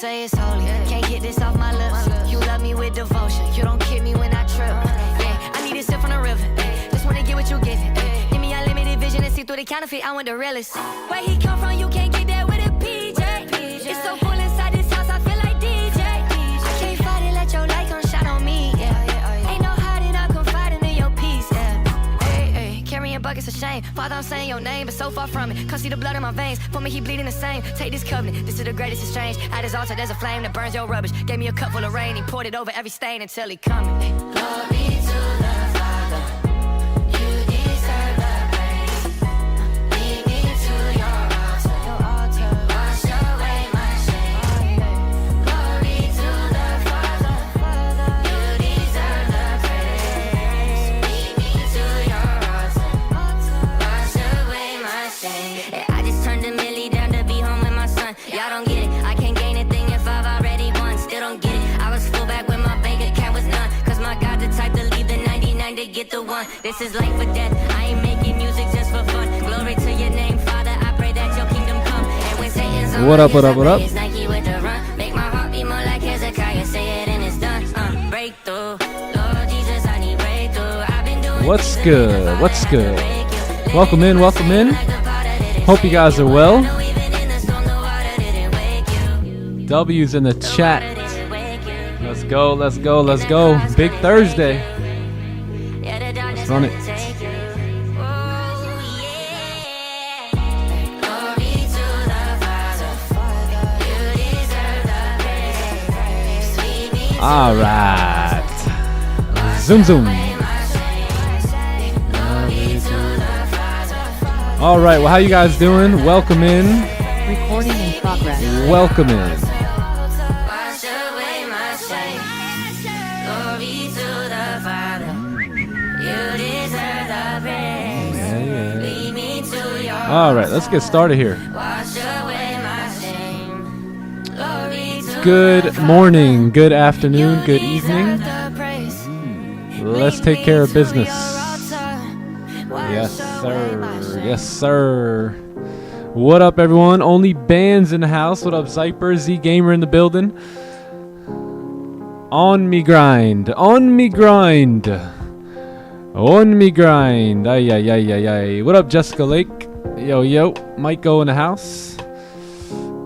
say it's holy. Can't get this off my lips. You love me with devotion. You don't kid me when I trip. Yeah, I need a sip from the river. Just wanna get what you give it. Give me unlimited vision and see through the counterfeit. I want the realest. Where he come from, you can't get that with a PJ. It's so cool inside this house, I feel like DJ. I can't fight it, let your light come shine on me. Yeah, ain't no hiding, I'm confiding in your peace. Yeah, hey, carrying buckets of shame. Father, I'm saying your name, but so far from it. Come see the blood in my veins. For me, he bleeding the same. Take this covenant. This is the greatest exchange. At his altar, there's a flame that burns your rubbish. Gave me a cup full of rain. He poured it over every stain until he coming. Glory to the Father. You deserve the praise. Lead me to your altar. Wash away my shame. Glory to the Father. You deserve the praise. Lead me to your altar. Wash away my shame. Yeah, I just turned a milli down to be home with my son. Y'all don't get it. I can't gain a thing if I've already won. Still don't get it. I was full back when my bank account was none. Cause my God the type to leave the 99 to get the one. This is life or death. I ain't making music just for fun. Glory to your name, Father. I pray that your kingdom come. And when Satan's on What up, what up, what up? his Nike with the run. Make my heart beat more like Hezekiah. Say it and it's done. Breakthrough. Lord Jesus, I need breakthrough. I've been doing What's good? What's good? Welcome in, welcome in. Hope you guys are well. W's in the chat. Let's go, let's go, let's go. Big Thursday. Let's run it. All right. Zoom, zoom. All right, well, how you guys doing? Welcome in. Recording in progress. Welcome in. All right, let's get started here. Good morning, good afternoon, good evening. Let's take care of business. Yes, sir. Yes, sir. What up, everyone? Only bands in the house. What up, Zyper? Z Gamer in the building. On me grind. On me grind. On me grind. Ay, ay, ay, ay, ay. What up, Jessica Lake? Yo, yo. Mike Go in the house.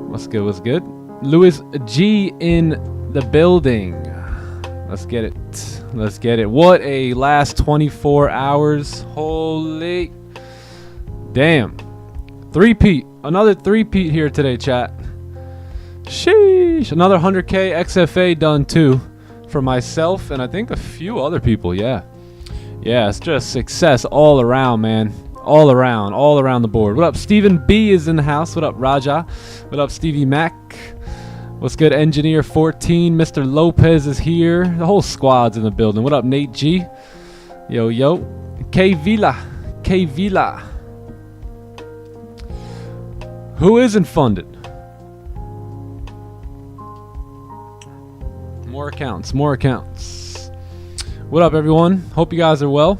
What's good? What's good? Louis G in the building. Let's get it. Let's get it. What a last 24 hours. Holy damn. Three-peat. Another three-peat here today, chat. Sheesh. Another 100K XFA done too for myself and I think a few other people. Yeah. Yeah, it's just success all around, man. All around the board. What up, Stephen B is in the house. What up, Raja? What up, Stevie Mac? What's good, Engineer 14? Mr. Lopez is here. The whole squad's in the building. What up, Nate G? Yo, yo. K Villa. K Villa. Who isn't funded? More accounts. More accounts. What up, everyone? Hope you guys are well.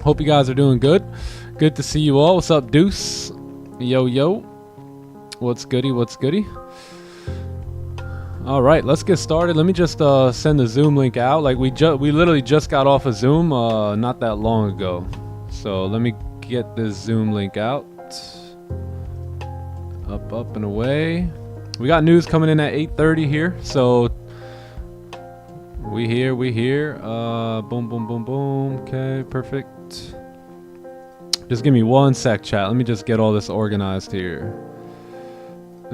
Hope you guys are doing good. Good to see you all. What's up, Deuce? Yo, yo. What's goody? What's goody? All right, let's get started. Let me just send the Zoom link out. Like we literally just got off of Zoom not that long ago. So let me get this Zoom link out. Up and away. We got news coming in at 8:30 here. So we here. Boom, boom, boom, boom. Okay, perfect. Just give me one sec, chat. Let me just get all this organized here.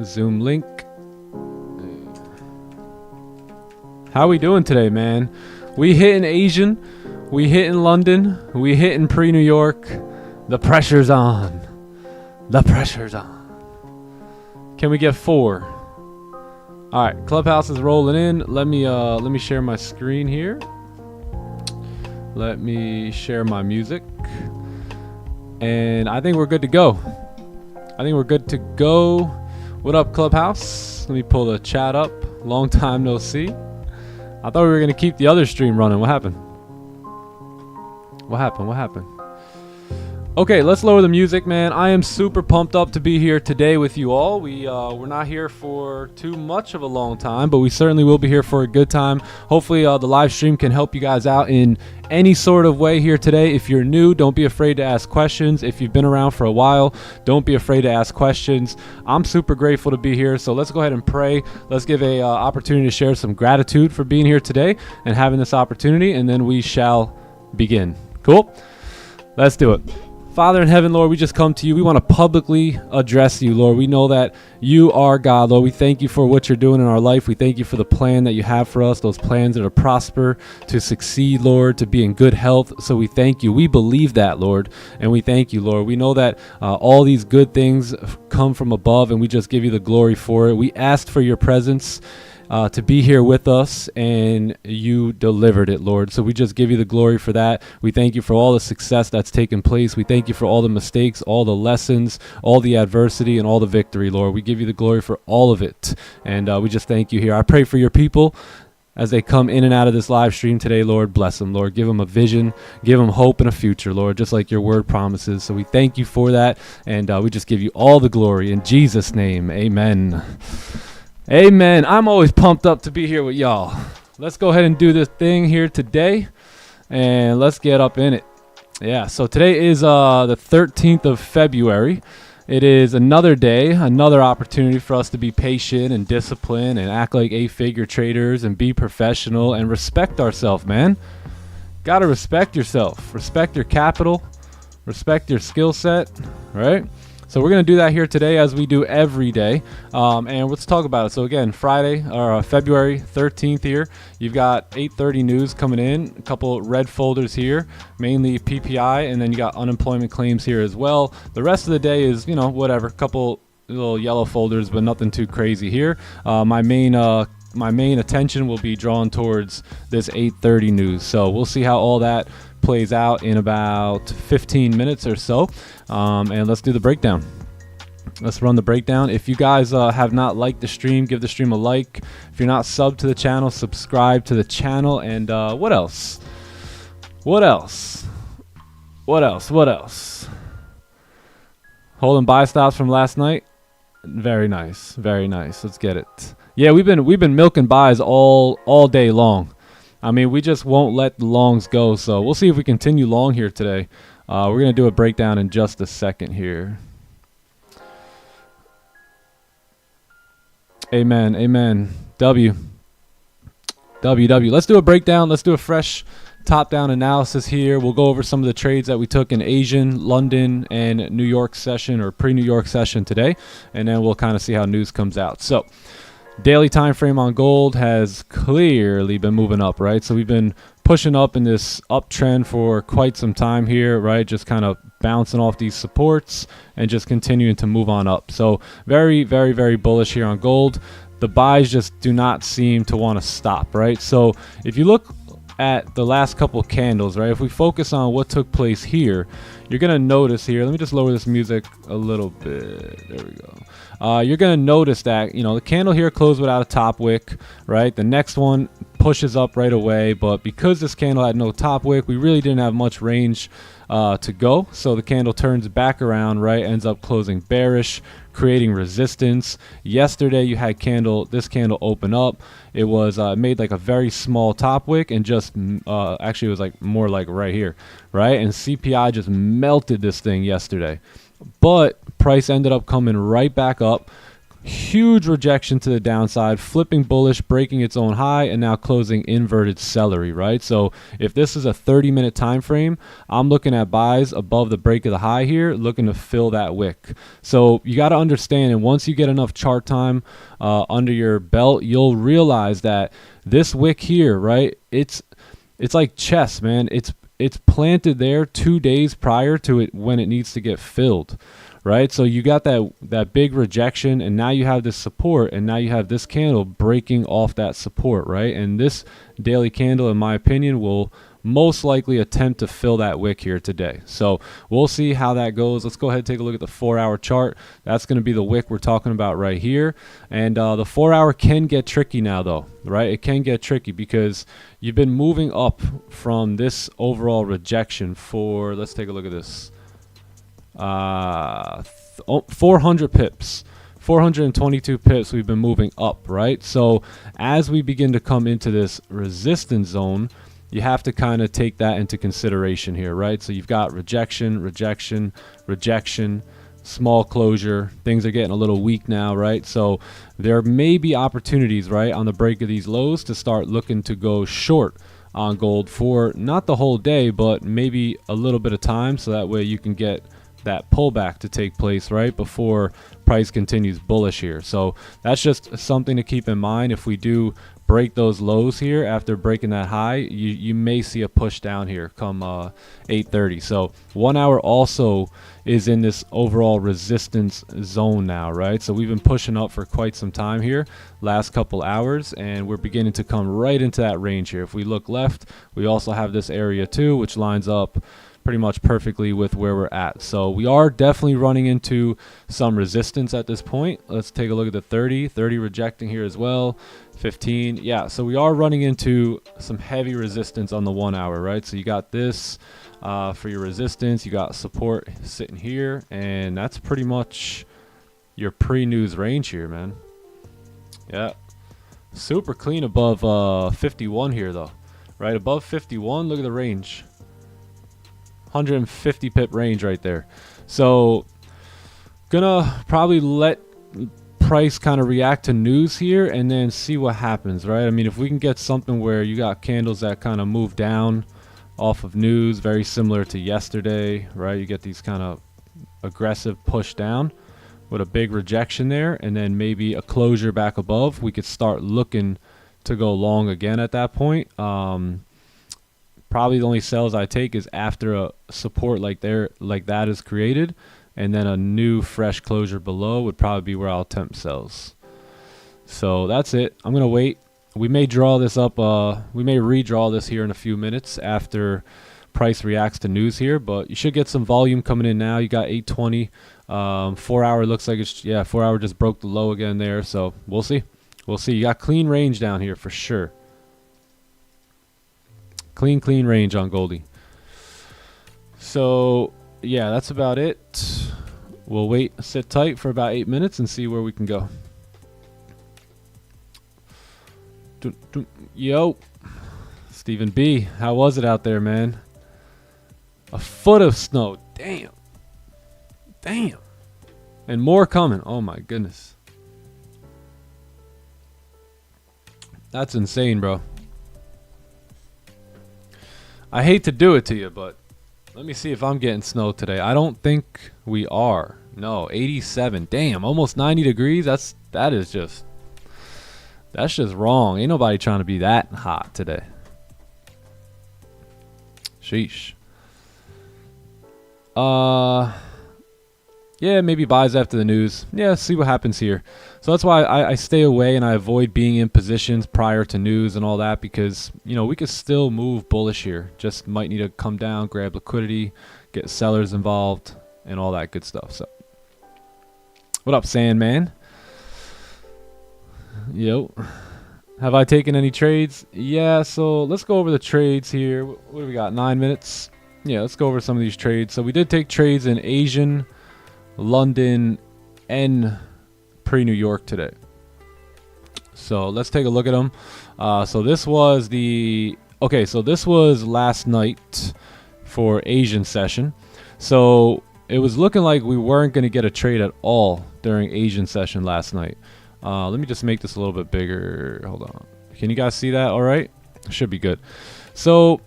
Zoom link. How we doing today, man? We hitting Asian. We hitting London. We hitting pre-New York. The pressure's on. The pressure's on. Can we get 4? All right, Clubhouse is rolling in. Let me share my screen here. Let me share my music. And I think we're good to go. What up, Clubhouse? Let me pull the chat up. Long time no see. I thought we were going to keep the other stream running. What happened? What happened? Okay, let's lower the music, man. I am super pumped up to be here today with you all. We're not here for too much of a long time, but we certainly will be here for a good time. Hopefully the live stream can help you guys out in any sort of way here today. If you're new, don't be afraid to ask questions. If you've been around for a while, don't be afraid to ask questions. I'm super grateful to be here, so let's go ahead and pray. Let's give a opportunity to share some gratitude for being here today and having this opportunity, and then we shall begin. Cool? Let's do it. Father in heaven, Lord, we just come to you. We want to publicly address you, Lord. We know that you are God, Lord. We thank you for what you're doing in our life. We thank you for the plan that you have for us, those plans that are prosper, to succeed, Lord, to be in good health. So we thank you. We believe that, Lord, and we thank you, Lord. We know that all these good things come from above, and we just give you the glory for it. We asked for your presence to be here with us, and you delivered it, Lord. So we just give you the glory for that. We thank you for all the success that's taken place. We thank you for all the mistakes, all the lessons, all the adversity, and all the victory, Lord. We give you the glory for all of it, and we just thank you here. I pray for your people as they come in and out of this live stream today, Lord. Bless them, Lord. Give them a vision, give them hope and a future, Lord, just like your word promises. So we thank you for that, and we just give you all the glory in Jesus' name. Amen. Amen. I'm always pumped up to be here with y'all. Let's go ahead and do this thing here today, and let's get up in it. Yeah, so today is the 13th of February. It is another day, another opportunity for us to be patient and disciplined and act like 8-figure traders and be professional and respect ourselves, man. Got to respect yourself. Respect your capital. Respect your skill set, right? So we're going to do that here today, as we do every day, and let's talk about it. So again, Friday, or February 13th here, you've got 8:30 news coming in, a couple red folders here, mainly PPI, and then you got unemployment claims here as well. The rest of the day is, you know, whatever, couple little yellow folders, but nothing too crazy here. My main attention will be drawn towards this 8:30 news. So we'll see how all that plays out in about 15 minutes or so, and let's do the breakdown. Let's run the breakdown. If you guys have not liked the stream, give the stream a like. If you're not subbed to the channel, subscribe to the channel. And what else? Holding buy stops from last night. Very nice, very nice. Let's get it. Yeah, we've been milking buys all day long. I mean, we just won't let the longs go, so we'll see if we continue long here today. We're going to do a breakdown in just a second here. Amen, amen. W. Let's do a breakdown. Let's do a fresh top-down analysis here. We'll go over some of the trades that we took in Asian, London, and New York session, or pre-New York session today, and then we'll kind of see how news comes out. So daily time frame on gold has clearly been moving up, right? So we've been pushing up in this uptrend for quite some time here, right? Just kind of bouncing off these supports and just continuing to move on up. So very, very, very bullish here on gold. The buys just do not seem to want to stop, right? So if you look at the last couple of candles, right, if we focus on what took place here, you're going to notice here, let me just lower this music a little bit. There we go. You're going to notice that, you know, the candle here closed without a top wick, right? The next one pushes up right away, but because this candle had no top wick, we really didn't have much range to go. So the candle turns back around, right? Ends up closing bearish, creating resistance. Yesterday you had this candle open up. It was made like a very small top wick, and just actually it was like more like right here, right? And CPI just melted this thing yesterday, but price ended up coming right back up. Huge rejection to the downside, flipping bullish, breaking its own high, and now closing inverted celery, right? So if this is a 30-minute time frame, I'm looking at buys above the break of the high here, looking to fill that wick. So you got to understand, and once you get enough chart time under your belt, you'll realize that this wick here, right, it's like chess, man. It's planted there 2 days prior to it when it needs to get filled, right? So you got that big rejection, and now you have this support, and now you have this candle breaking off that support, right? And this daily candle, in my opinion, will most likely attempt to fill that wick here today. So we'll see how that goes. Let's go ahead and take a look at the 4-hour chart. That's going to be the wick we're talking about right here. And the 4-hour can get tricky now, though, right? It can get tricky because you've been moving up from this overall rejection for, let's take a look at this, 400 pips. 422 pips we've been moving up, right? So as we begin to come into this resistance zone, you have to kind of take that into consideration here, right? So you've got rejection, rejection, rejection, small closure. Things are getting a little weak now, right? So there may be opportunities, right, on the break of these lows to start looking to go short on gold for not the whole day, but maybe a little bit of time, so that way you can get that pullback to take place right before price continues bullish here. So that's just something to keep in mind. If we do break those lows here after breaking that high, you may see a push down here come 8:30. So 1 hour also is in this overall resistance zone now, right? So we've been pushing up for quite some time here, last couple hours, and we're beginning to come right into that range here. If we look left, we also have this area too, which lines up pretty much perfectly with where we're at. So we are definitely running into some resistance at this point. Let's take a look at the 30 rejecting here as well. 15, yeah, so we are running into some heavy resistance on the 1 hour, right? So you got this for your resistance, you got support sitting here, and that's pretty much your pre-news range here, man. Yeah, super clean above 51 here though, right? Above 51, look at the range. 150 pip range right there. So gonna probably let price kind of react to news here and then see what happens, right? I mean, if we can get something where you got candles that kind of move down off of news, very similar to yesterday, right? You get these kind of aggressive push down with a big rejection there, and then maybe a closure back above, we could start looking to go long again at that point. Probably the only sells I take is after a support like that is created, and then a new fresh closure below would probably be where I'll attempt sells. So that's it. I'm gonna wait. We may draw this up. We may redraw this here in a few minutes after price reacts to news here, but you should get some volume coming in now. You got 820. 4 hour looks like it's, yeah, 4 hour just broke the low again there. So we'll see. We'll see. You got clean range down here for sure. Clean range on Goldie. So yeah, that's about it. We'll wait, sit tight for about 8 minutes and see where we can go. Yo, Stephen B, how was it out there, man? A foot of snow. Damn. And more coming. Oh my goodness. That's insane, bro. I hate to do it to you, but let me see if I'm getting snow today. I don't think we are. No, 87. Damn, almost 90 degrees. That's just wrong. Ain't nobody trying to be that hot today. Sheesh. Yeah, maybe buys after the news. Yeah, see what happens here. So that's why I stay away and I avoid being in positions prior to news and all that, because, you know, we could still move bullish here. Just might need to come down, grab liquidity, get sellers involved, and all that good stuff. So, what up, Sandman? Yo. Have I taken any trades? Yeah, so let's go over the trades here. What do we got? 9 minutes? Yeah, let's go over some of these trades. So we did take trades in Asian, London, and pre-New York today. So let's take a look at them. So this was this was last night for Asian session. So it was looking like we weren't going to get a trade at all during Asian session last night. Let me just make this a little bit bigger. Hold on. Can you guys see that all right? Should be good. So,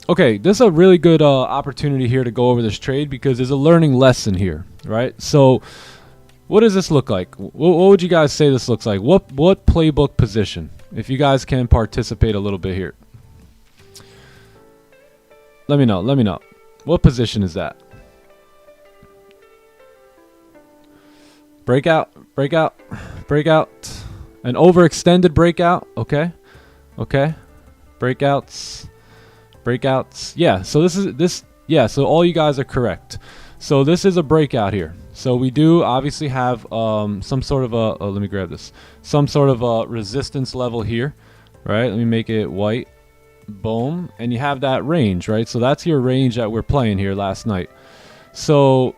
okay, this is a really good opportunity here to go over this trade because there's a learning lesson here, right? So, what does this look like? What would you guys say this looks like? What playbook position? If you guys can participate a little bit here. Let me know. What position is that? Breakout. An overextended breakout. Okay. Breakouts. Yeah, so so all you guys are correct. So this is a breakout here. So we do obviously have some sort of a let me grab this. Some sort of a resistance level here, right? Let me make it white. Boom, and you have that range, right? So that's your range that we're playing here last night. So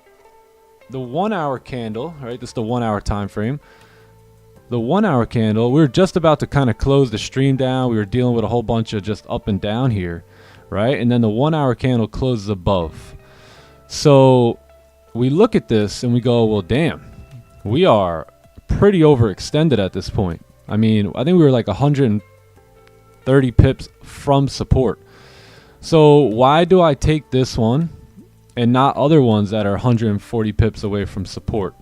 the 1 hour candle, right? This is the 1 hour time frame. The 1 hour candle, we were just about to kind of close the stream down. We were dealing with a whole bunch of just up and down here, right? And then the 1 hour candle closes above. So we look at this and we go, well, damn, we are pretty overextended at this point. I mean, I think we were like 100 30 pips from support. So why do I take this one and not other ones that are 140 pips away from support,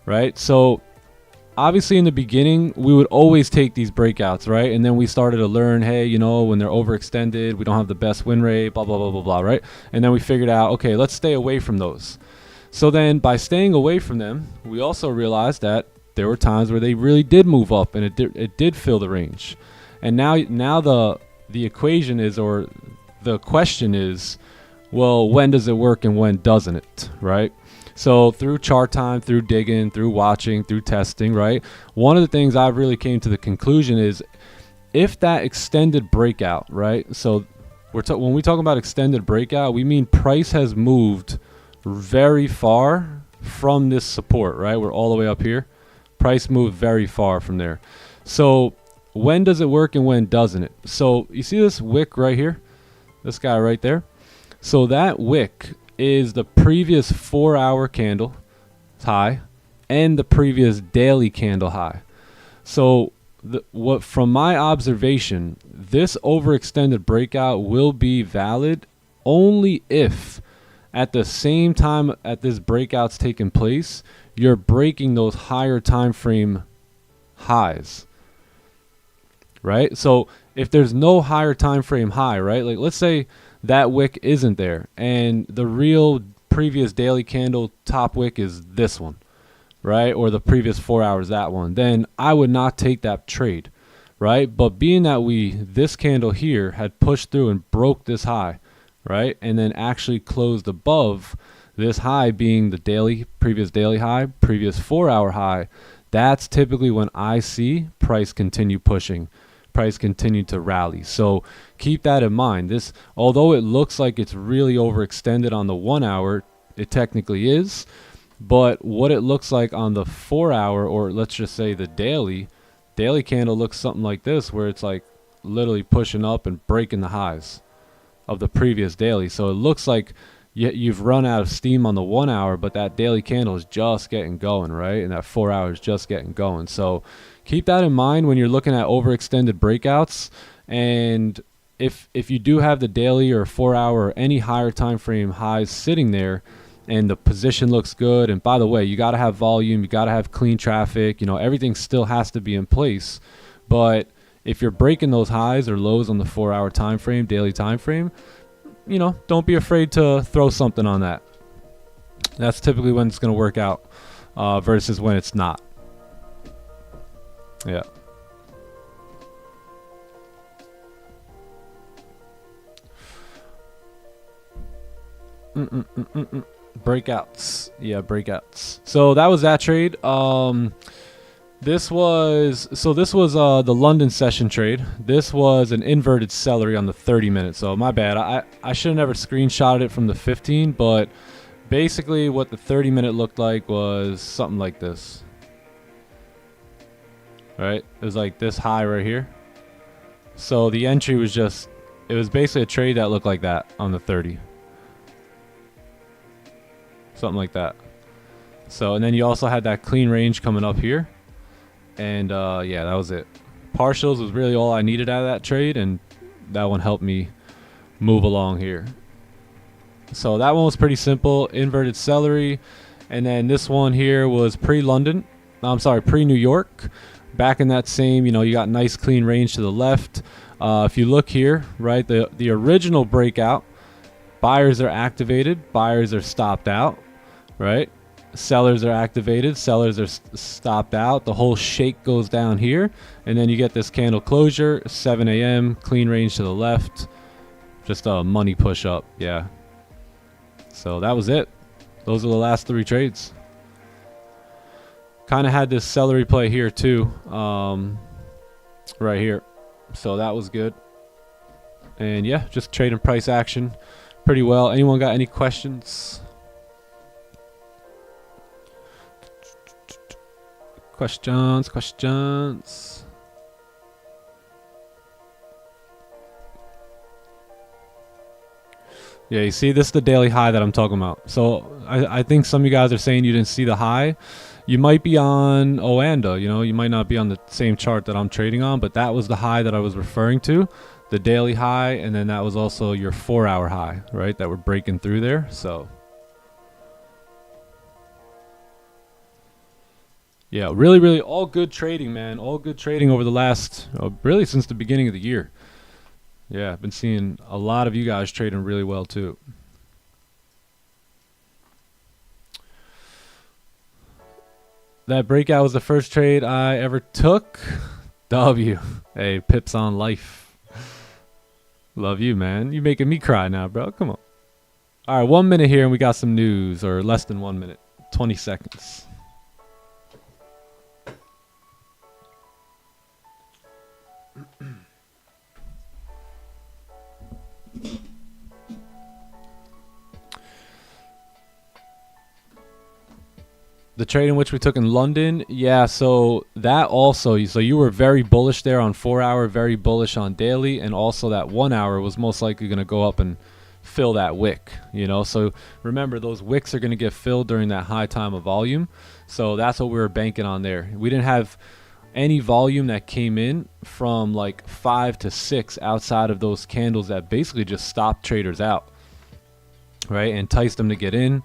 right? So obviously in the beginning, we would always take these breakouts, right? And then we started to learn, hey, you know, when they're overextended, we don't have the best win rate, blah, blah, blah, blah, blah, right? And then we figured out, okay, let's stay away from those. So then by staying away from them, we also realized that there were times where they really did move up and it did fill the range. And now the equation is, or the question is, well, when does it work and when doesn't it, right? So through chart time, through digging, through watching, through testing, right? One of the things I've really came to the conclusion is if that extended breakout, right? So when we talk about extended breakout, we mean price has moved very far from this support, right? We're all the way up here. Price moved very far from there. So when does it work and when doesn't it? So you see this wick right here? This guy right there? So that wick is the previous 4-hour candle high and the previous daily candle high. So what from my observation, this overextended breakout will be valid only if at the same time at this breakout's taking place, you're breaking those higher time frame highs, right? So if there's no higher time frame high, right? Like let's say that wick isn't there and the real previous daily candle top wick is this one, right? Or the previous 4 hours, that one, then I would not take that trade, right? But being that this candle here had pushed through and broke this high, right? And then actually closed above this high being the previous daily high, previous 4-hour high, that's typically when I see price continue pushing, price continue to rally. So keep that in mind. This, although it looks like it's really overextended on the 1 hour, it technically is, but what it looks like on the 4 hour, or let's just say the daily candle looks something like this, where it's like literally pushing up and breaking the highs of the previous daily. So it looks like you've run out of steam on the 1 hour, but that daily candle is just getting going, right? And that 4 hours just getting going. So keep that in mind when you're looking at overextended breakouts. And if you do have the daily or 4 hour or any higher time frame highs sitting there and the position looks good, and by the way, you got to have volume, you got to have clean traffic, you know, everything still has to be in place. But if you're breaking those highs or lows on the 4 hour time frame, daily time frame, you know, don't be afraid to throw something on that. That's typically when it's going to work out versus when it's not. Yeah. Breakouts. Yeah, breakouts. So that was that trade. This was the London session trade. This was an inverted celery on the 30 minutes. So my bad. I should have never screenshotted it from the 15, but basically what the 30 minute looked like was something like this. Right? It was like this high right here. So the entry was it was basically a trade that looked like that on the 30. Something like that. So, and then you also had that clean range coming up here. And yeah, that was it. Partials was really all I needed out of that trade, and that one helped me move along here. So that one was pretty simple, inverted celery. And then this one here was pre-London. I'm sorry, pre-New York. Back in that same, you know, you got nice clean range to the left. If you look here, right, the original breakout, buyers are activated, buyers are stopped out, right? Sellers are activated, sellers are stopped out. The whole shake goes down here, and then you get this candle closure, 7 a.m., clean range to the left, just a money push up. Yeah, so that was it. Those are the last 3 trades. Kind of had this celery play here too, right here, so that was good. And yeah, just trading price action pretty well. Anyone got any questions? Questions. Yeah, you see, this is the daily high that I'm talking about. So I think some of you guys are saying you didn't see the high. You might be on Oanda, you know, you might not be on the same chart that I'm trading on, but that was the high that I was referring to, the daily high, and then that was also your 4-hour high, right, that we're breaking through there. So yeah, really all good trading, man. All good trading over the last, really since the beginning of the year. Yeah, I've been seeing a lot of you guys trading really well too. That breakout was the first trade I ever took. W. Hey, pips on life. Love you, man. You making me cry now, bro. Come on. All right, 1 minute here and we got some news, or less than 1 minute. 20 seconds. The trade in which we took in London, yeah, so that also, so you were very bullish there on 4-hour, very bullish on daily, and also that 1 hour was most likely going to go up and fill that wick, you know. So remember, those wicks are going to get filled during that high time of volume. So that's what we were banking on there. We didn't have any volume that came in from like 5 to 6 outside of those candles that basically just stopped traders out, right? Enticed them to get in,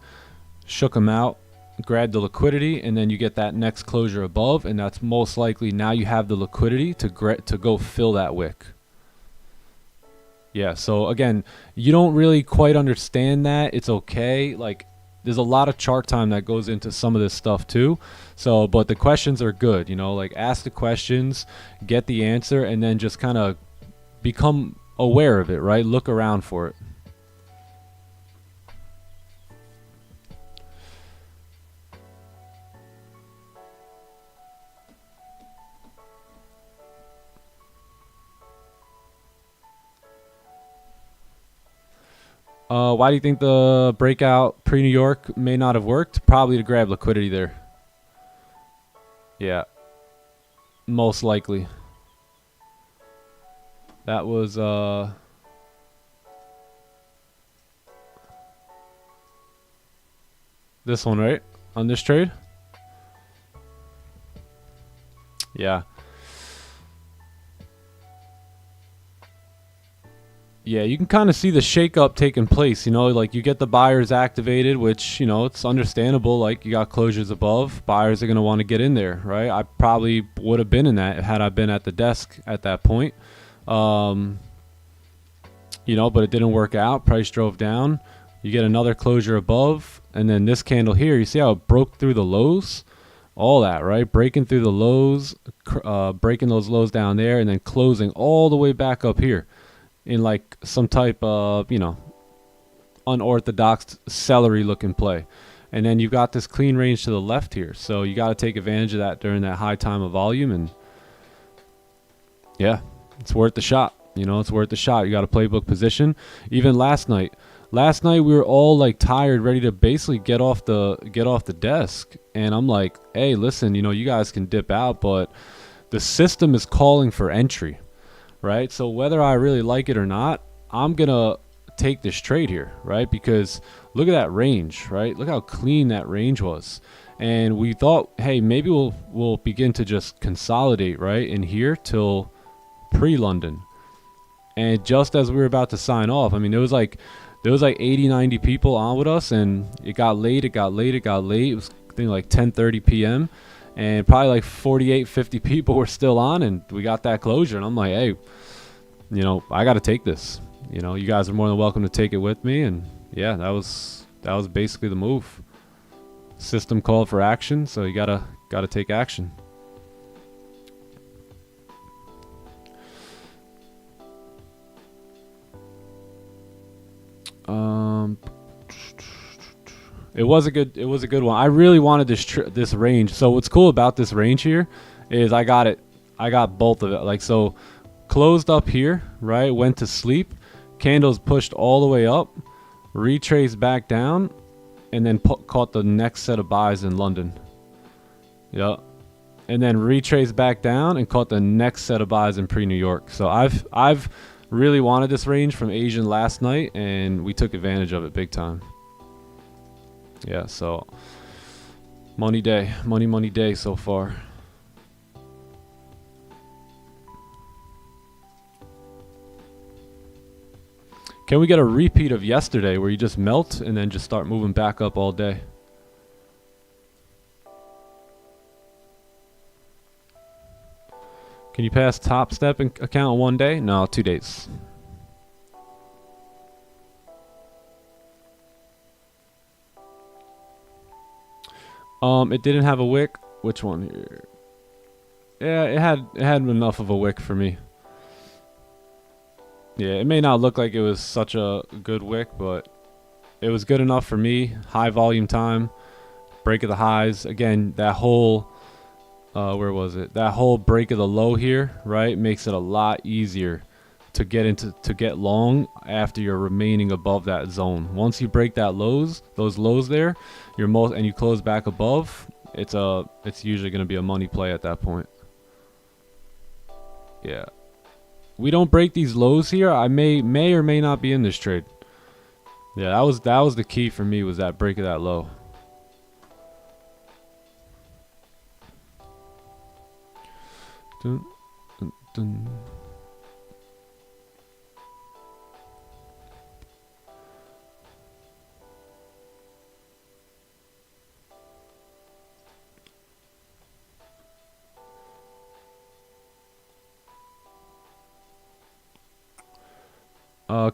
shook them out, grab the liquidity, and then you get that next closure above, and that's most likely now you have the liquidity to go fill that wick. Yeah, so again, you don't really quite understand that. It's okay. Like, there's a lot of chart time that goes into some of this stuff too. So, but the questions are good, you know, like ask the questions, get the answer, and then just kind of become aware of it, right? Look around for it. Why do you think the breakout pre-New York may not have worked? Probably to grab liquidity there. Yeah. Most likely. That was this one, right? On this trade? Yeah. Yeah, you can kind of see the shakeup taking place, you know, like you get the buyers activated, which, you know, it's understandable. Like you got closures above, buyers are going to want to get in there, right? I probably would have been in that had I been at the desk at that point. You know, but it didn't work out. Price drove down. You get another closure above, and then this candle here, you see how it broke through the lows? All that, right? Breaking through the lows, breaking those lows down there, and then closing all the way back up here in like some type of, you know, unorthodox celery looking play. And then you've got this clean range to the left here. So you got to take advantage of that during that high time of volume. And yeah, it's worth the shot. You know, it's worth the shot. You got a playbook position. Even last night we were all like tired, ready to basically get off the desk. And I'm like, hey, listen, you know, you guys can dip out, but the system is calling for entry. Right? So whether I really like it or not, I'm going to take this trade here, right? Because look at that range, right? Look how clean that range was. And we thought, hey, maybe we'll begin to just consolidate, right, in here till pre-London. And just as we were about to sign off, I mean, there was like 80, 90 people on with us, and it got late. It was, I think, like 10:30 p.m. And probably like 48, 50 people were still on, and we got that closure. And I'm like, hey, you know, I got to take this. You know, you guys are more than welcome to take it with me. And yeah, that was basically the move. System called for action, so you gotta take action. It was a good one. I really wanted this range. So what's cool about this range here is I got both of it. Like, so closed up here, right? Went to sleep. Candles pushed all the way up, retraced back down, and then caught the next set of buys in London. Yep. And then retraced back down and caught the next set of buys in pre-New York. So I've really wanted this range from Asian last night, and we took advantage of it big time. Yeah, so Money day. Money day so far. Can we get a repeat of yesterday where you just melt and then just start moving back up all day? Can you pass top step account in 1 day? No, 2 days. It didn't have a wick. Which one here? Yeah, it had enough of a wick for me. Yeah, it may not look like it was such a good wick, but it was good enough for me. High volume time, break of the highs. Again, that whole where was it? That whole break of the low here, right, makes it a lot easier to get long after you're remaining above that zone. Once you break those lows there, and you close back above, it's usually going to be a money play at that point. Yeah. We don't break these lows here, I may or may not be in this trade. Yeah, that was the key for me, was that break of that low. Dun, dun, dun.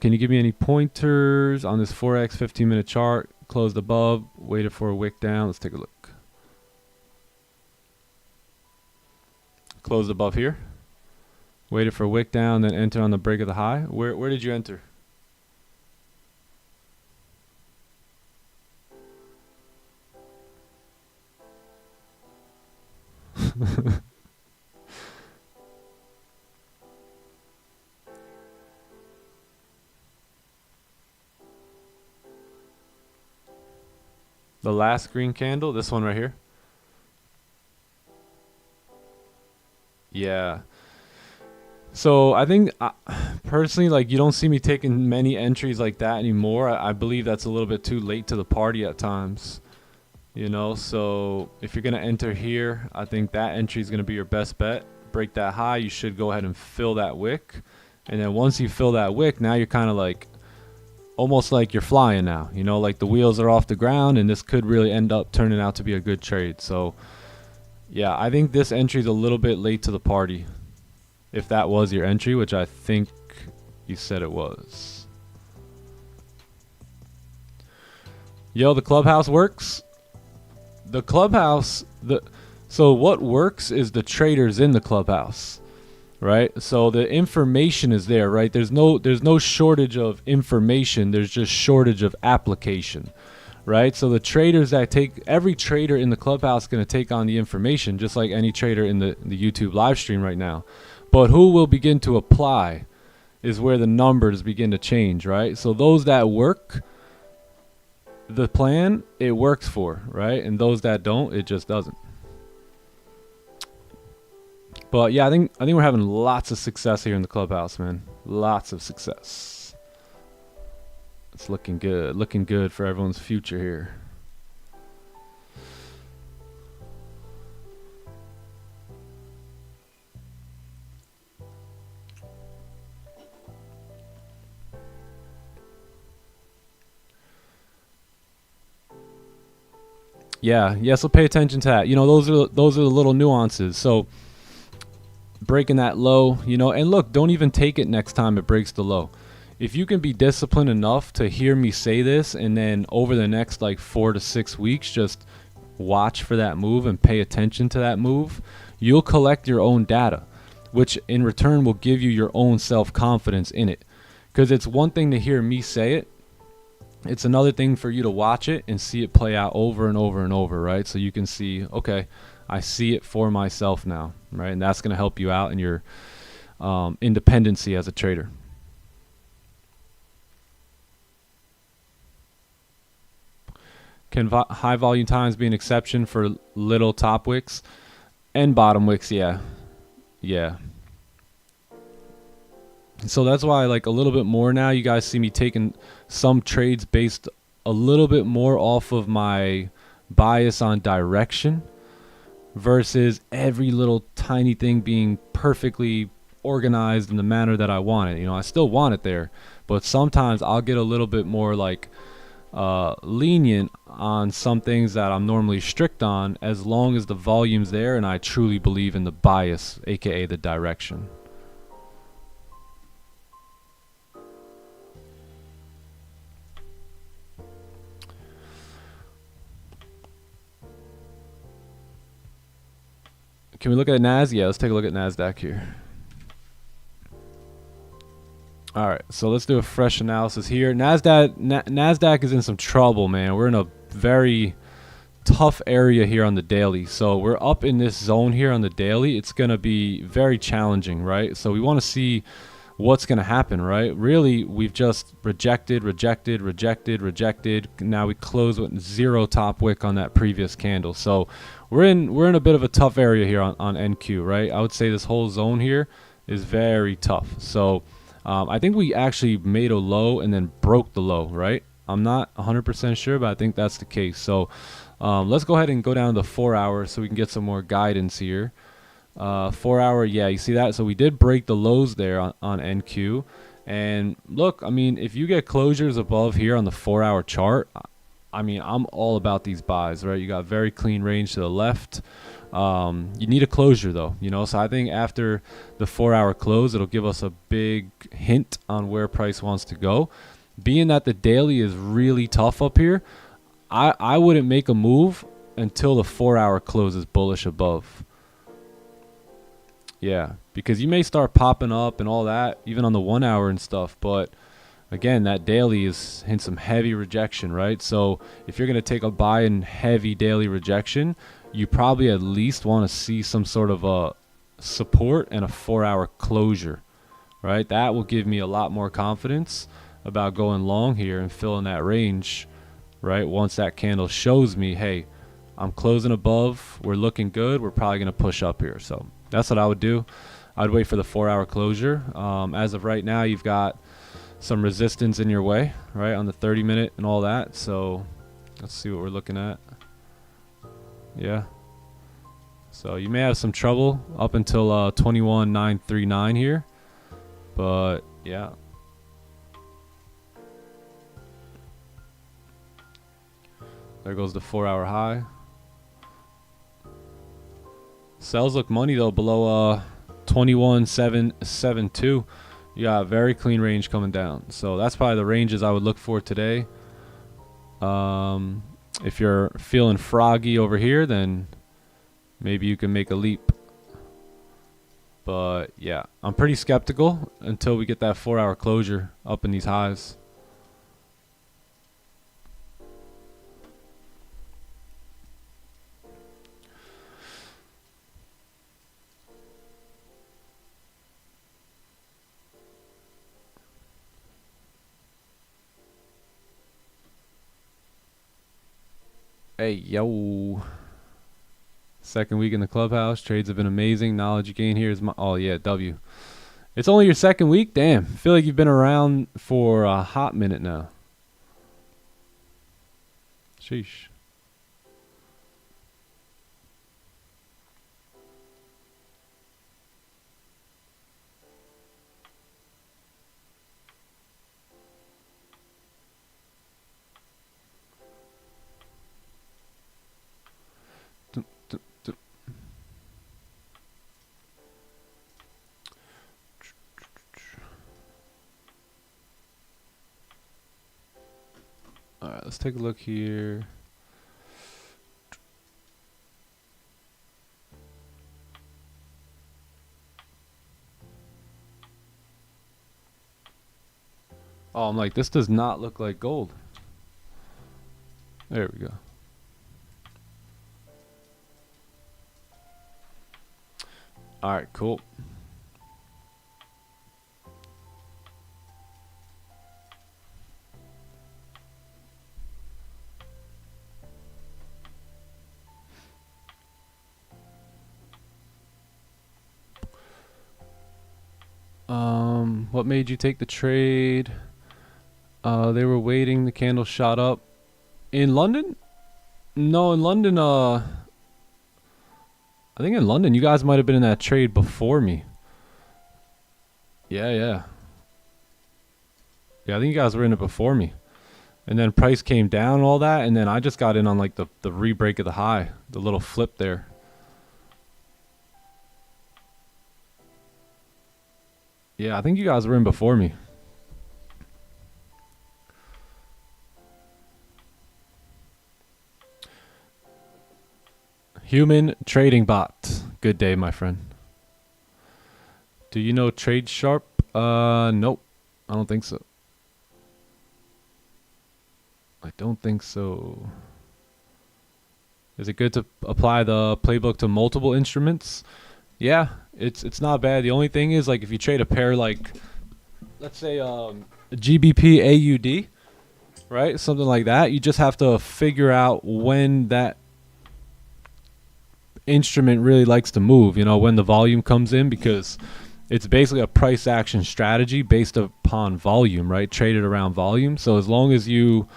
Can you give me any pointers on this forex 15-minute chart? Closed above, waited for a wick down. Let's take a look. Closed above here. Waited for a wick down, then enter on the break of the high. Where did you enter? The last green candle, this one right here. Yeah. So I think personally, like, you don't see me taking many entries like that anymore. I believe that's a little bit too late to the party at times. You know, so if you're going to enter here, I think that entry is going to be your best bet. Break that high, you should go ahead and fill that wick. And then once you fill that wick, now you're kind of like, almost like you're flying now. You know, like the wheels are off the ground, and this could really end up turning out to be a good trade. So yeah, I think this entry is a little bit late to the party. If that was your entry, which I think you said it was. Yo, the clubhouse works. The clubhouse, so what works is the traders in the clubhouse, right? So the information is there, right? There's no shortage of information. There's just shortage of application, right? So the traders that every trader in the clubhouse is going to take on the information, just like any trader in the YouTube live stream right now. But who will begin to apply is where the numbers begin to change, right? So those that work the plan, it works for, right? And those that don't, it just doesn't. But yeah, I think we're having lots of success here in the clubhouse, man. Lots of success. It's looking good for everyone's future here. Yeah, so pay attention to that. You know, those are the little nuances. So breaking that low, you know, and look, don't even take it next time it breaks the low. If you can be disciplined enough to hear me say this, and then over the next like 4 to 6 weeks, just watch for that move and pay attention to that move, you'll collect your own data, which in return will give you your own self-confidence in it. Because it's one thing to hear me say it. It's another thing for you to watch it and see it play out over and over and over, right? So you can see, okay, I see it for myself now, right? And that's going to help you out in your independency as a trader. Can high volume times be an exception for little top wicks and bottom wicks? Yeah. So that's why, like, a little bit more now, you guys see me taking some trades based a little bit more off of my bias on direction versus every little tiny thing being perfectly organized in the manner that I want it. You know, I still want it there, but sometimes I'll get a little bit more like lenient on some things that I'm normally strict on, as long as the volume's there and I truly believe in the bias, aka the direction. Can we look at NAS? Yeah, let's take a look at NASDAQ here. All right, so let's do a fresh analysis here. NASDAQ is in some trouble, man. We're in a very tough area here on the daily. So we're up in this zone here on the daily. It's going to be very challenging, right? So we want to see what's going to happen, right? Really, we've just rejected. Now we close with 0 top wick on that previous candle. So we're in a bit of a tough area here on NQ, right? I would say this whole zone here is very tough. So I think we actually made a low and then broke the low, right? I'm not 100% sure, but I think that's the case. So let's go ahead and go down to the 4 hour so we can get some more guidance here. 4 hour, yeah, you see that? So we did break the lows there on NQ. And look, I mean, if you get closures above here on the 4 hour chart, I mean, I'm all about these buys, right? You got very clean range to the left. You need a closure though, you know, so I think after the 4 hour close, it'll give us a big hint on where price wants to go. Being that the daily is really tough up here, I wouldn't make a move until the 4 hour closes bullish above. Yeah, because you may start popping up and all that, even on the 1 hour and stuff, but again, that daily is in some heavy rejection, right? So if you're going to take a buy in heavy daily rejection, you probably at least want to see some sort of a support and a 4 hour closure, right? That will give me a lot more confidence about going long here and filling that range, right? Once that candle shows me, hey, I'm closing above, we're looking good, we're probably going to push up here. So that's what I would do. I'd wait for the 4 hour closure. As of right now, you've got some resistance in your way, right, on the 30-minute and all that. So let's see what we're looking at. Yeah, so you may have some trouble up until 21,939 here, but yeah, there goes the 4 hour high. Sells look money though below 21,772. You got a very clean range coming down. So that's probably the ranges I would look for today. If you're feeling froggy over here, then maybe you can make a leap. But yeah, I'm pretty skeptical until we get that 4 hour closure up in these highs. Hey, yo. Second week in the clubhouse. Trades have been amazing. Knowledge you gain here is my... Oh, yeah, W. It's only your second week? Damn. I feel like you've been around for a hot minute now. Sheesh. All right, let's take a look here. Oh, I'm like, this does not look like gold. There we go. All right, cool. What made you take the trade? They were waiting. The candle shot up in London. No, in London, I think in London you guys might have been in that trade before me. Yeah, yeah. Yeah, I think you guys were in it before me. And then price came down and all that, and then I just got in on like the re-break of the high, the little flip there. Yeah, I think you guys were in before me. Human trading bot. Good day, my friend. Do you know Trade Sharp? Nope. I don't think so. I don't think so. Is it good to apply the playbook to multiple instruments? Yeah, it's not bad. The only thing is, like, if you trade a pair like, let's say GBP AUD, right? Something like that, you just have to figure out when that instrument really likes to move, you know, when the volume comes in, because it's basically a price action strategy based upon volume, right? Traded around volume. So as long as you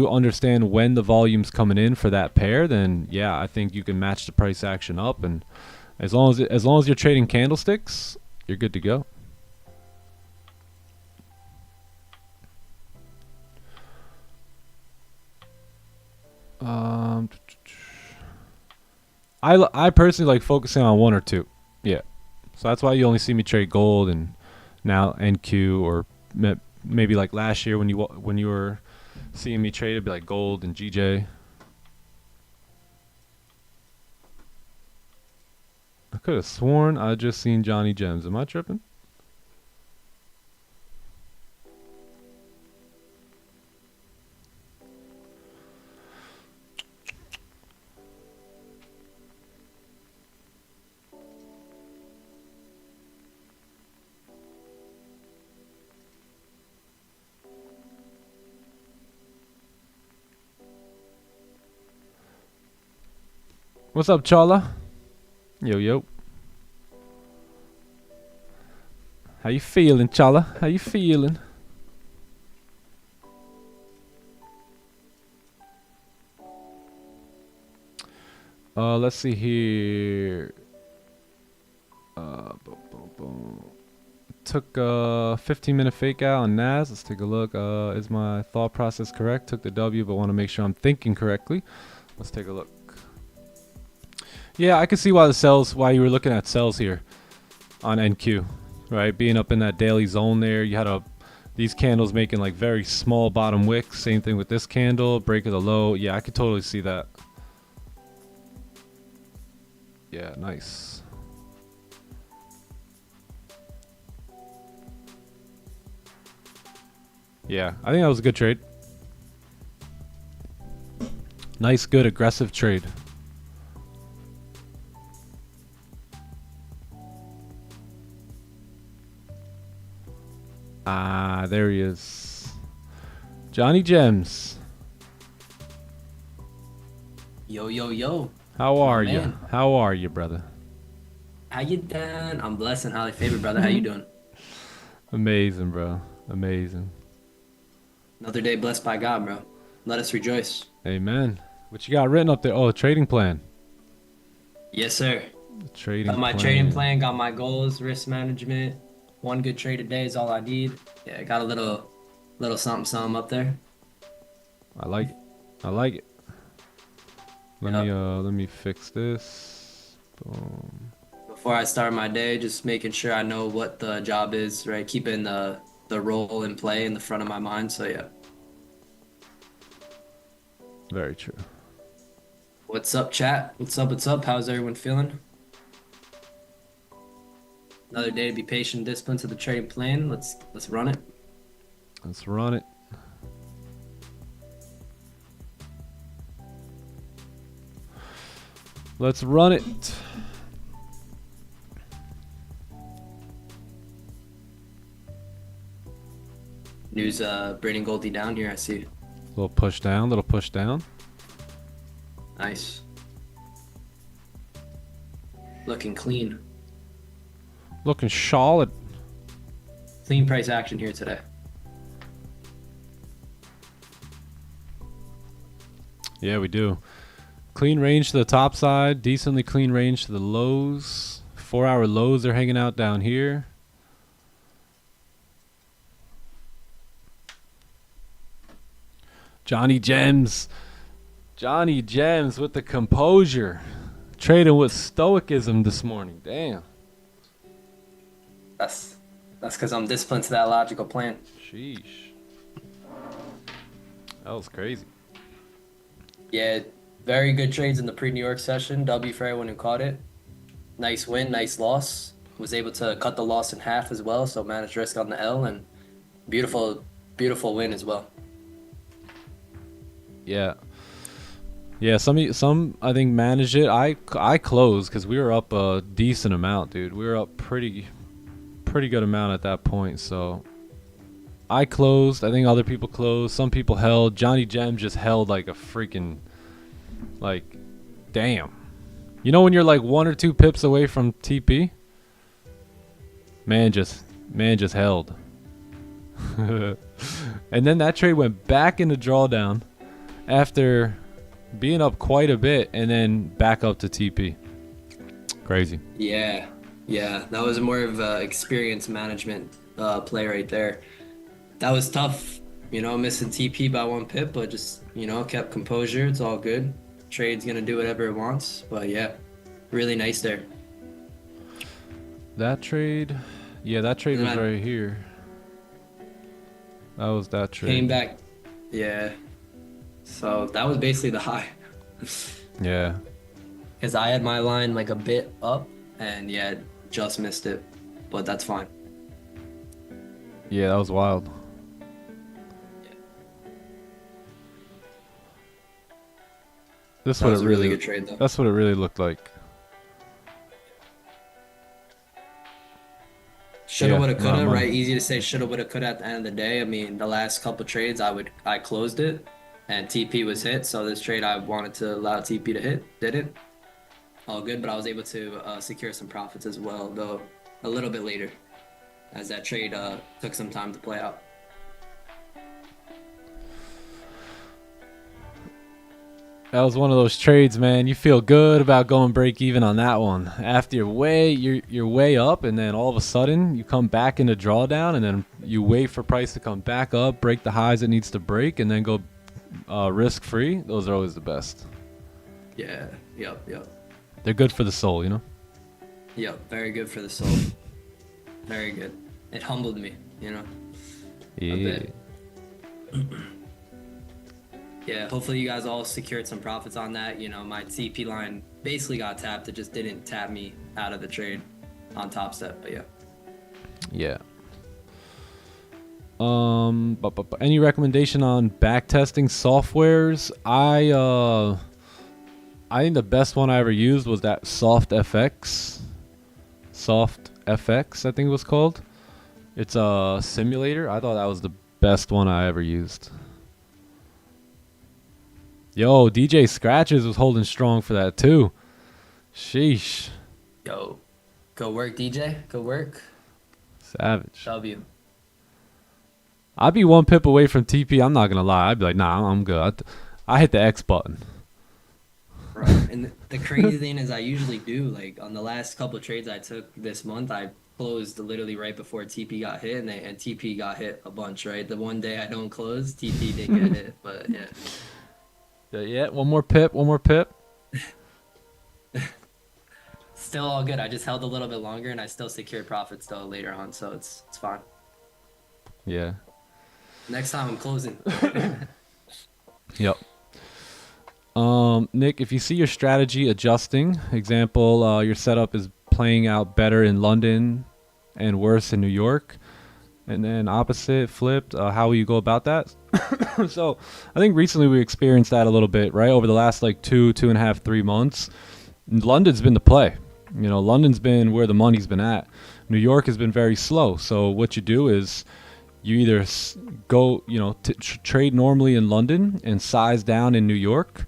understand when the volume's coming in for that pair, then yeah, I think you can match the price action up, and as long as you're trading candlesticks, you're good to go. I personally like focusing on one or two. Yeah. So that's why you only see me trade gold and now NQ, or maybe like last year when you were seeing me trade, it'd be like gold and GJ. I could have sworn I just seen Johnny Gems. Am I tripping? What's up, Chala? Yo, yo. How you feeling, Chala? How you feeling? Let's see here. Boom, boom, boom. Took a 15-minute fake out on NAS. Let's take a look. Is my thought process correct? Took the W, but want to make sure I'm thinking correctly. Let's take a look. Yeah, I can see why you were looking at sells here on NQ, right? Being up in that daily zone there, you had these candles making like very small bottom wicks. Same thing with this candle, break of the low. Yeah, I could totally see that. Yeah, nice. Yeah, I think that was a good trade. Nice, good, aggressive trade. Ah, there he is. Johnny Gems. Yo, yo, yo. How are you? How are you, brother? How you doing? I'm blessed and highly favored, brother. How you doing? Amazing, bro. Amazing. Another day blessed by God, bro. Let us rejoice. Amen. What you got written up there? Oh, a trading plan. Yes, sir. Trading Got my trading plan, got my goals, risk management. One good trade a day is all I need. Yeah, got a little something up there. I like it. I like it. Let me fix this. Boom. Before I start my day, just making sure I know what the job is, right? Keeping the role in play in the front of my mind. So yeah. Very true. What's up, chat? What's up? What's up? How's everyone feeling? Another day to be patient, disciplined to the trading plan. Let's run it. Let's run it. Let's run it. News bringing Goldie down here, I see. Little push down, little push down. Nice. Looking clean. Looking solid. Clean price action here today. Yeah, we do. Clean range to the top side, decently clean range to the lows. 4-hour lows are hanging out down here. Johnny Gems. Johnny Gems with the composure. Trading with stoicism this morning. Damn. That's because I'm disciplined to that logical plan. Sheesh. That was crazy. Yeah, very good trades in the pre-New York session. W for everyone who caught it. Nice win, nice loss. Was able to cut the loss in half as well, so managed risk on the L, and beautiful, beautiful win as well. Yeah. Yeah, some I think managed it. I closed because we were up a decent amount, dude. We were up pretty good amount at that point, so I closed. I think other people closed. Some people held. Johnny Gem just held like a freaking, like, damn. You know when you're like 1 or 2 pips away from TP? Man just held. And then that trade went back into drawdown after being up quite a bit, and then back up to TP. Crazy. Yeah, that was more of a experience management play right there. That was tough, you know, missing TP by 1 pip, but just, you know, kept composure. It's all good. Trade's gonna do whatever it wants, but yeah, really nice there. That trade, yeah, that trade was right here. That was that trade. Came back, yeah. So that was basically the high. Yeah. Because I had my line like a bit up, and yeah, just missed it, but that's fine. Yeah, that was wild. This was a really good trade, though. That's what it really looked like. Shoulda, woulda, coulda, right? Easy to say shoulda, woulda, coulda at the end of the day. I mean, the last couple trades, I closed it, and TP was hit. So this trade, I wanted to allow TP to hit, didn't. All good, but I was able to secure some profits as well, though a little bit later, as that trade took some time to play out. That was one of those trades, man. You feel good about going break even on that one. After you're way up, and then all of a sudden you come back into drawdown, and then you wait for price to come back up, break the highs it needs to break, and then go risk free. Those are always the best. Yeah. Yep. They're good for the soul, you know. Yep. Very good for the soul. Very good. It humbled me, you know. Yeah. A bit. Yeah, hopefully you guys all secured some profits on that. You know, my TP line basically got tapped. It just didn't tap me out of the trade on top step, but yeah. Yeah. Any recommendation on back testing softwares? I think the best one I ever used was that Soft FX, I think it was called. It's a simulator. I thought that was the best one I ever used. Yo, DJ Scratches was holding strong for that too. Sheesh. Yo, go work, DJ. Go work. Savage. W. I'd be 1 pip away from TP. I'm not gonna lie. I'd be like, nah, I'm good. I hit the X button. Right. And the crazy thing is, I usually do, like on the last couple of trades I took this month, I closed literally right before TP got hit, and TP got hit a bunch. Right, the one day I don't close, TP did get hit, but yeah. Yeah, one more pip. Still all good. I just held a little bit longer, and I still secured profits though later on, so it's fine. Yeah. Next time I'm closing. Yep. Nick, if you see your strategy adjusting, example, your setup is playing out better in London and worse in New York, and then opposite flipped, how will you go about that? So I think recently we experienced that a little bit, right? Over the last like 2.5, 3 months, London's been the play. You know, London's been where the money's been at. New York has been very slow. So what you do is you either go, you know, trade normally in London and size down in New York,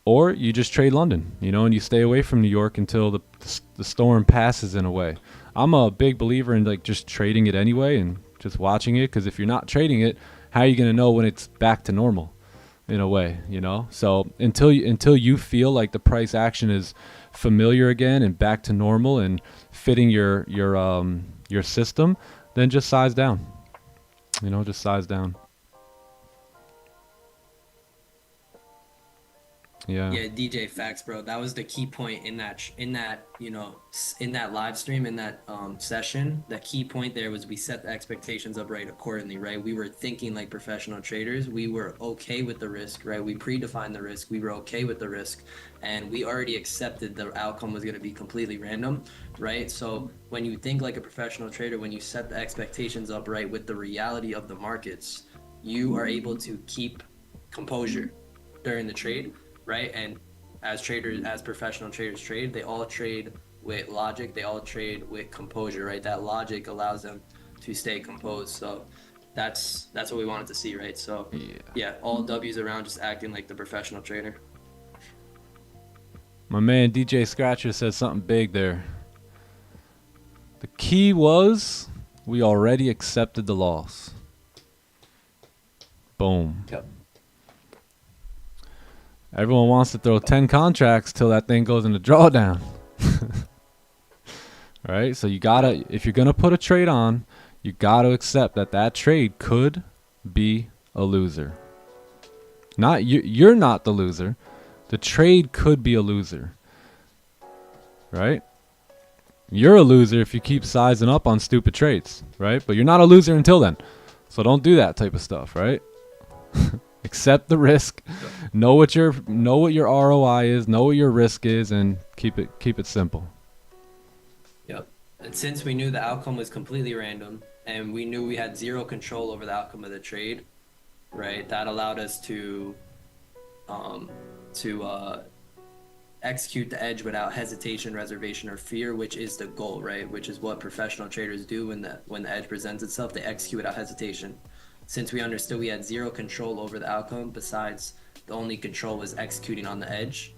or you just trade London, you know, and you stay away from New York until the storm passes in a way. I'm a big believer in like just trading it anyway and just watching it, because if you're not trading it, how are you going to know when it's back to normal? in a way, you know. So until you feel like the price action is familiar again and back to normal and fitting your system, then just size down. You know, just size down. Yeah. Yeah, DJ, facts, bro. That was the key point in that you know, in that live stream, in that session. The key point there was we set the expectations up right accordingly, right? We were thinking like professional traders. We were okay with the risk, right? We predefined the risk. We were okay with the risk, and we already accepted the outcome was going to be completely random, right? So when you think like a professional trader, when you set the expectations up right with the reality of the markets, you are able to keep composure during the trade. Right, and as traders, as professional traders trade, they all trade with logic. They all trade with composure. Right, that logic allows them to stay composed. So that's what we wanted to see. Right, so yeah, all W's around, just acting like the professional trader. My man DJ Scratcher said something big there. The key was we already accepted the loss. Boom. Yep. Everyone wants to throw 10 contracts till that thing goes into drawdown. Right? So you gotta, if you're gonna put a trade on, you gotta accept that that trade could be a loser. Not you, you're not the loser. The trade could be a loser. Right? You're a loser if you keep sizing up on stupid trades, right? But you're not a loser until then. So don't do that type of stuff, right? Accept the risk, know what your ROI is, know what your risk is, and keep it simple. Yep. And since we knew the outcome was completely random, and we knew we had zero control over the outcome of the trade, right? That allowed us to execute the edge without hesitation, reservation, or fear, which is the goal, right? Which is what professional traders do when the edge presents itself. They execute without hesitation. Since we understood we had zero control over the outcome, besides the only control was executing on the edge,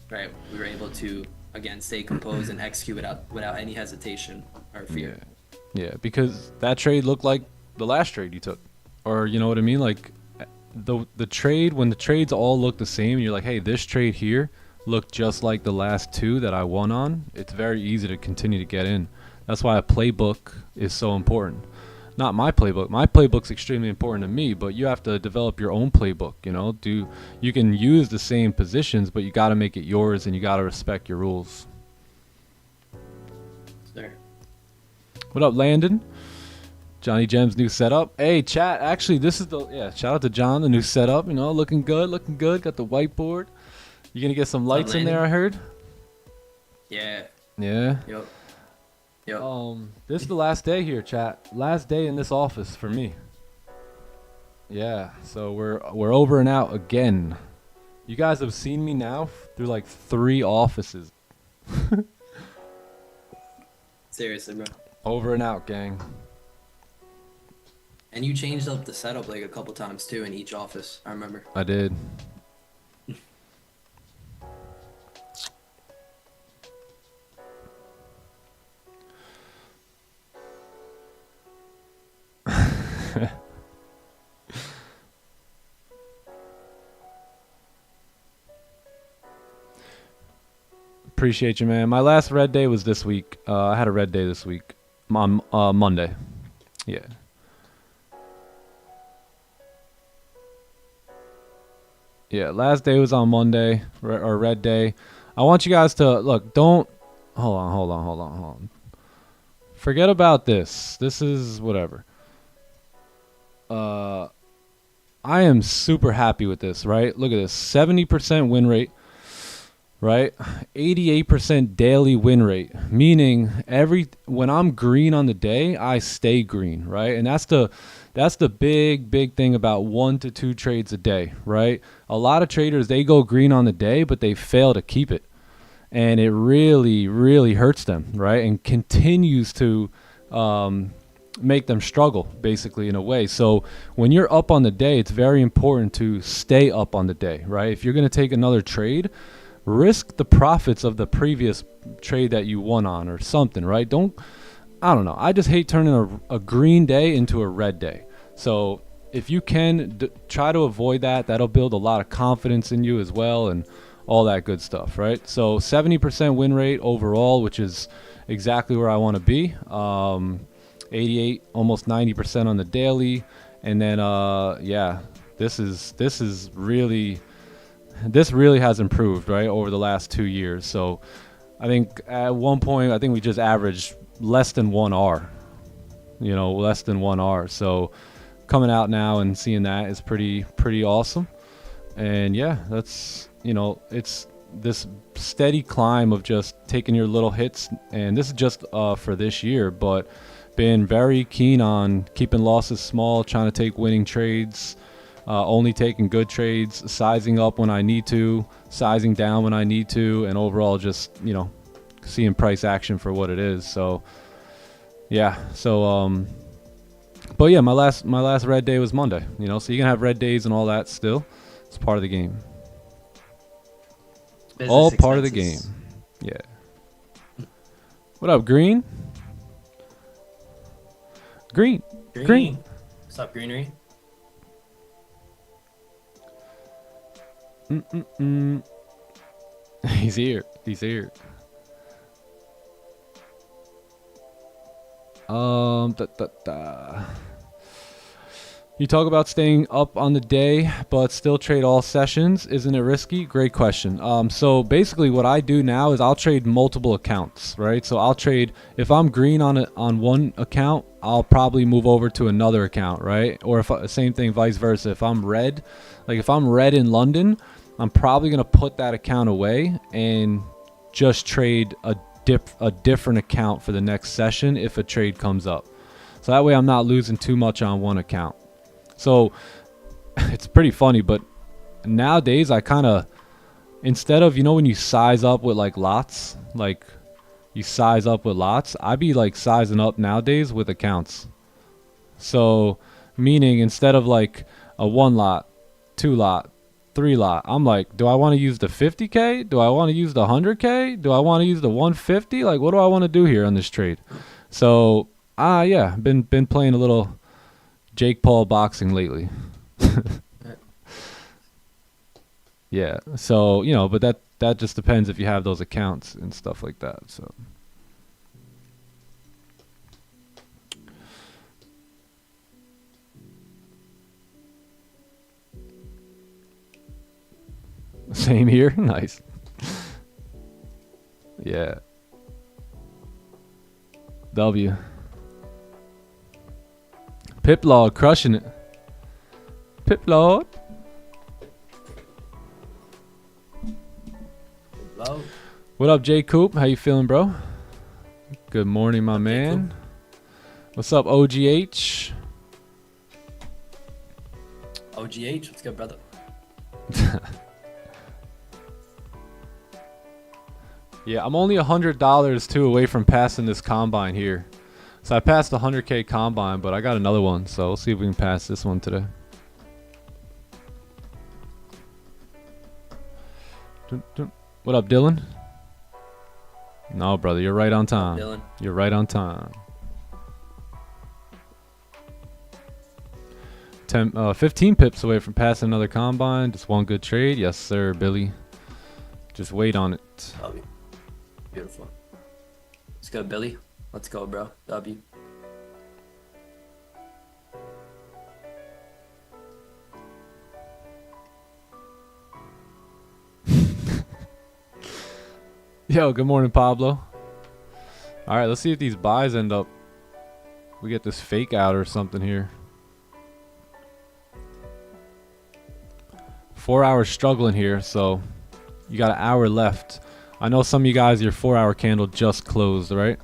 right? We were able to, again, stay composed and execute without any hesitation or fear. Yeah, because that trade looked like the last trade you took. Or, you know what I mean? Like, the trade, when the trades all look the same, you're like, hey, this trade here looked just like the last two that I won on. It's very easy to continue to get in. That's why a playbook is so important. Not my playbook. My playbook's extremely important to me, but you have to develop your own playbook, you know? You can use the same positions, but you got to make it yours and you got to respect your rules. There. What up, Landon? Johnny Gem's new setup. Hey, chat. Actually, this is shout out to John, the new setup, you know, looking good. Got the whiteboard. You going to get some lights in there, I heard? Yeah. Yeah. Yep. This is the last day here, chat. Last day in this office for me. Yeah, so we're over and out again. You guys have seen me now through like 3 offices. Seriously, bro. Over and out, gang. And you changed up the setup like a couple times too in each office, I remember. I did. Appreciate you, man. My last red day was this week. I had a red day this week on Monday. Yeah. Yeah, last day was on Monday, or red day. I want you guys to look. Don't hold on. Forget about this. This is whatever. I am super happy with this, right? Look at this. 70% win rate, right? 88% daily win rate, meaning when I'm green on the day, I stay green, right? And that's the big thing about 1 to 2 trades a day, right? A lot of traders, they go green on the day, but they fail to keep it. And it really hurts them, right? And continues to make them struggle, basically, in a way. So when you're up on the day, it's very important to stay up on the day, right? If you're going to take another trade, risk the profits of the previous trade that you won on or something, right? I don't know. I just hate turning a green day into a red day. So if you can try to avoid that, that'll build a lot of confidence in you as well, and all that good stuff, right? So 70% win rate overall, which is exactly where I want to be. 88, almost 90% on the daily, and then yeah, this really has improved, right, over the last 2 years. So I think at one point, I think we just averaged less than 1 R, you know, less than 1 R. So coming out now and seeing that is pretty awesome. And yeah, that's, you know, it's this steady climb of just taking your little hits. And this is just for this year, but been very keen on keeping losses small, trying to take winning trades, only taking good trades, sizing up when I need to, sizing down when I need to, and overall just, you know, seeing price action for what it is. So yeah, so but yeah, my last red day was Monday, you know, so you can have red days and all that still. It's part of the game. Business all expenses. part of the game. Yeah. What up, Green? Green. What's up, Greenery? He's here. You talk about staying up on the day but still trade all sessions. Isn't it risky? Great question. So basically what I do now is I'll trade multiple accounts, right? So I'll trade, if I'm green on one account, I'll probably move over to another account, right? Or if same thing, vice versa. If I'm red, like if I'm red in London, I'm probably going to put that account away and just trade a different account for the next session if a trade comes up. So that way I'm not losing too much on one account. So it's pretty funny, but nowadays I kind of, instead of, you know, when you size up with like lots, like you size up with lots, I be like sizing up nowadays with accounts. So meaning instead of like a 1 lot, 2 lot, 3 lot, I'm like, do I want to use the 50K? Do I want to use the 100K? Do I want to use the 150? Like, what do I want to do here on this trade? So yeah, been playing a little Jake Paul boxing lately. Yeah, so, you know, but that just depends if you have those accounts and stuff like that. So same here. Nice. Yeah. W. Pip Lord crushing it. Pip Lord. Hello. What up, J Coop? How you feeling, bro? Good morning, my man. What's up, OGH? OGH, what's good, brother? Yeah, I'm only $100 too away from passing this combine here. So I passed the 100K combine, but I got another one, so we'll see if we can pass this one today. What up, Dylan? No, brother, you're right on time. Dylan. You're right on time. 15 pips away from passing another combine. Just one good trade. Yes, sir, Billy. Just wait on it. W. Beautiful. Let's go, Billy. Let's go, bro. W. Yo, good morning, Pablo. All right, let's see if these buys end up. We get this fake out or something here. 4 hours struggling here, so you got an hour left. I know some of you guys, your 4 hour candle just closed, right?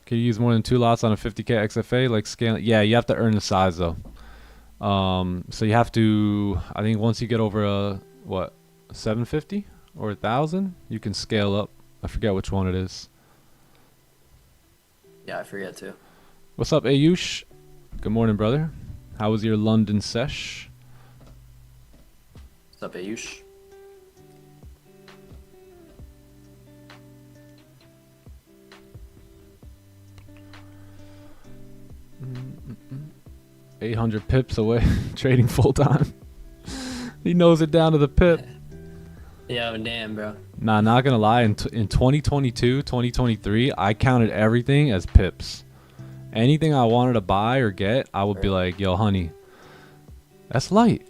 Can you use more than 2 lots on a 50K XFA like scaling? Yeah, you have to earn the size though. So you have to, I think once you get over a, what, 750 or 1,000, you can scale up. I forget which one it is. Yeah, I forget too. What's up, Ayush? Good morning, brother. How was your London sesh? What's up, Ayush? 800 pips away trading full time. He knows it down to the pip. Yo, damn, bro. Nah, not gonna lie. In 2022, 2023, I counted everything as pips. Anything I wanted to buy or get, I would be like, yo, honey, that's light.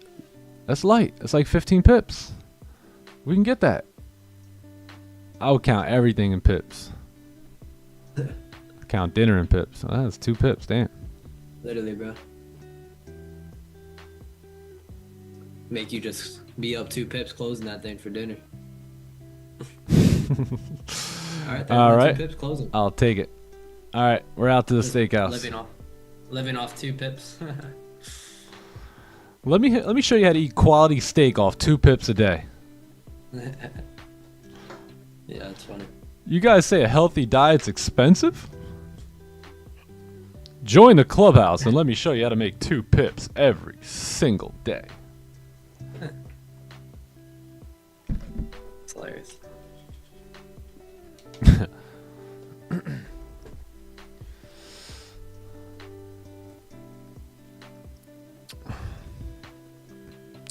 That's light. It's like 15 pips. We can get that. I would count everything in pips. Count dinner in pips. Oh, that's 2 pips. Damn. Literally, bro. Make you just be up 2 pips closing that thing for dinner. All right. 2 pips closing. I'll take it. All right, we're out to the steakhouse. Living off 2 pips. Let me show you how to eat quality steak off 2 pips a day. Yeah, that's funny. You guys say a healthy diet's expensive? Join the clubhouse and let me show you how to make 2 pips every single day. It's hilarious.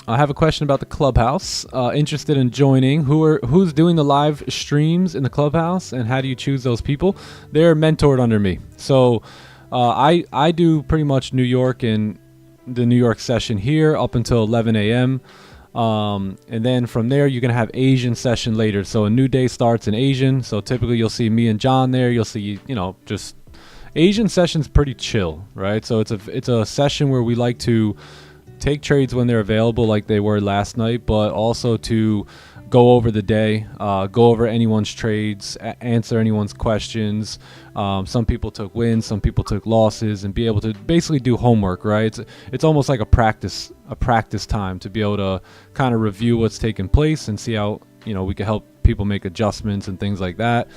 I have a question about the clubhouse. Interested in joining? Who's doing the live streams in the clubhouse, and how do you choose those people? They're mentored under me. So I do pretty much New York and the New York session here up until 11 a.m. And then from there you're gonna have Asian session later. So a new day starts in Asian. So typically you'll see me and John there. You'll see, just Asian session's pretty chill, right? So it's a session where we like to take trades when they're available, like they were last night, but also to go over the day, go over anyone's trades, answer anyone's questions. Some people took wins, some people took losses, and be able to basically do homework, right? It's almost like a practice time to be able to kind of review what's taking place and see how we can help people make adjustments and things like that.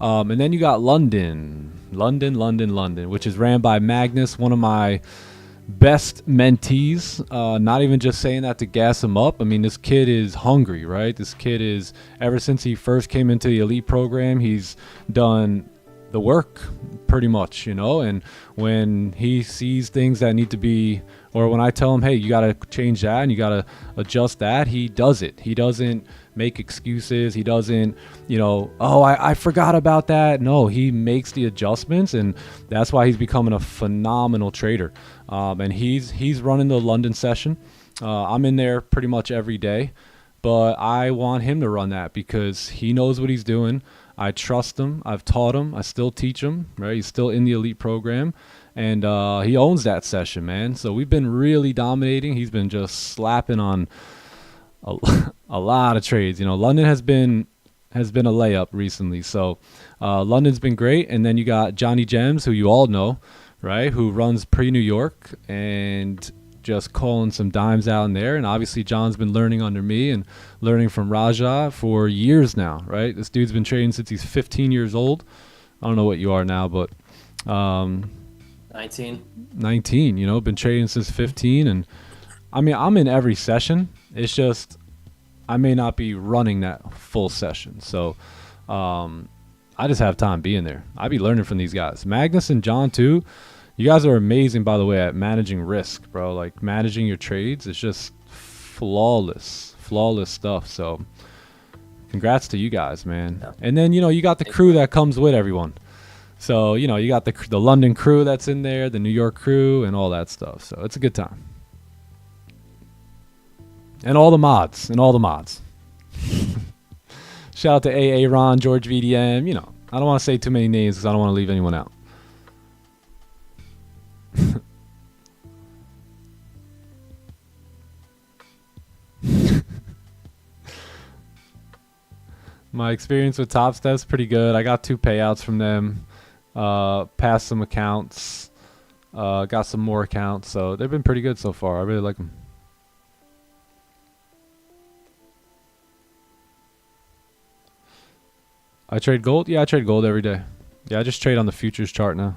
And then you got London, which is ran by Magnus, one of my best mentees. Not even just saying that to gas him up. I mean, this kid is hungry, right? This kid is, ever since he first came into the elite program, he's done the work pretty much, and when he sees things that need to be, or when I tell him, hey, you got to change that and you got to adjust that, he does it. He doesn't make excuses. He doesn't, I forgot about that. No, he makes the adjustments, and that's why he's becoming a phenomenal trader. And he's running the London session. I'm in there pretty much every day, but I want him to run that because he knows what he's doing. I trust him. I've taught him. I still teach him, right? He's still in the elite program, and he owns that session, man. So we've been really dominating. He's been just slapping on a lot of trades. London has been a layup recently. So London's been great. And then you got Johnny Gems, who you all know, right? Who runs pre-New York and just calling some dimes out in there. And obviously John's been learning under me and learning from Raja for years now, right? This dude's been trading since he's 15 years old. I don't know what you are now, but 19, been trading since 15. And I mean, I'm in every session. It's just I may not be running that full session. So I just have time being there. I be learning from these guys. Magnus and John too. You guys are amazing, by the way, at managing risk, bro. Like managing your trades. It's just flawless stuff. So congrats to you guys, man. Yeah. And then, you got the crew that comes with everyone. So, you got the London crew that's in there, the New York crew, and all that stuff. So it's a good time. And all the mods. Shout out to AA Ron, George VDM. I don't want to say too many names because I don't want to leave anyone out. My experience with Top Step's pretty good. I got 2 payouts from them. Passed some accounts. Got some more accounts. So they've been pretty good so far. I really like them. I trade gold? Yeah, I trade gold every day. Yeah, I just trade on the futures chart now.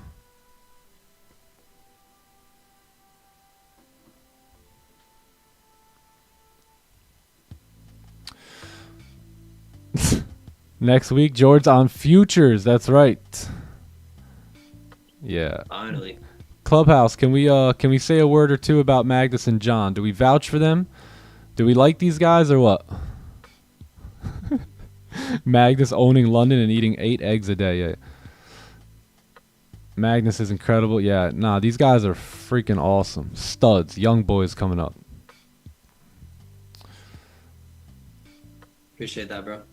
Next week, George's on futures. That's right. Yeah. Finally. Clubhouse, can we say a word or two about Magnus and John? Do we vouch for them? Do we like these guys or what? Magnus owning London and eating 8 eggs a day. Yeah. Magnus is incredible. Yeah, nah, these guys are freaking awesome. Studs, young boys coming up. Appreciate that, bro.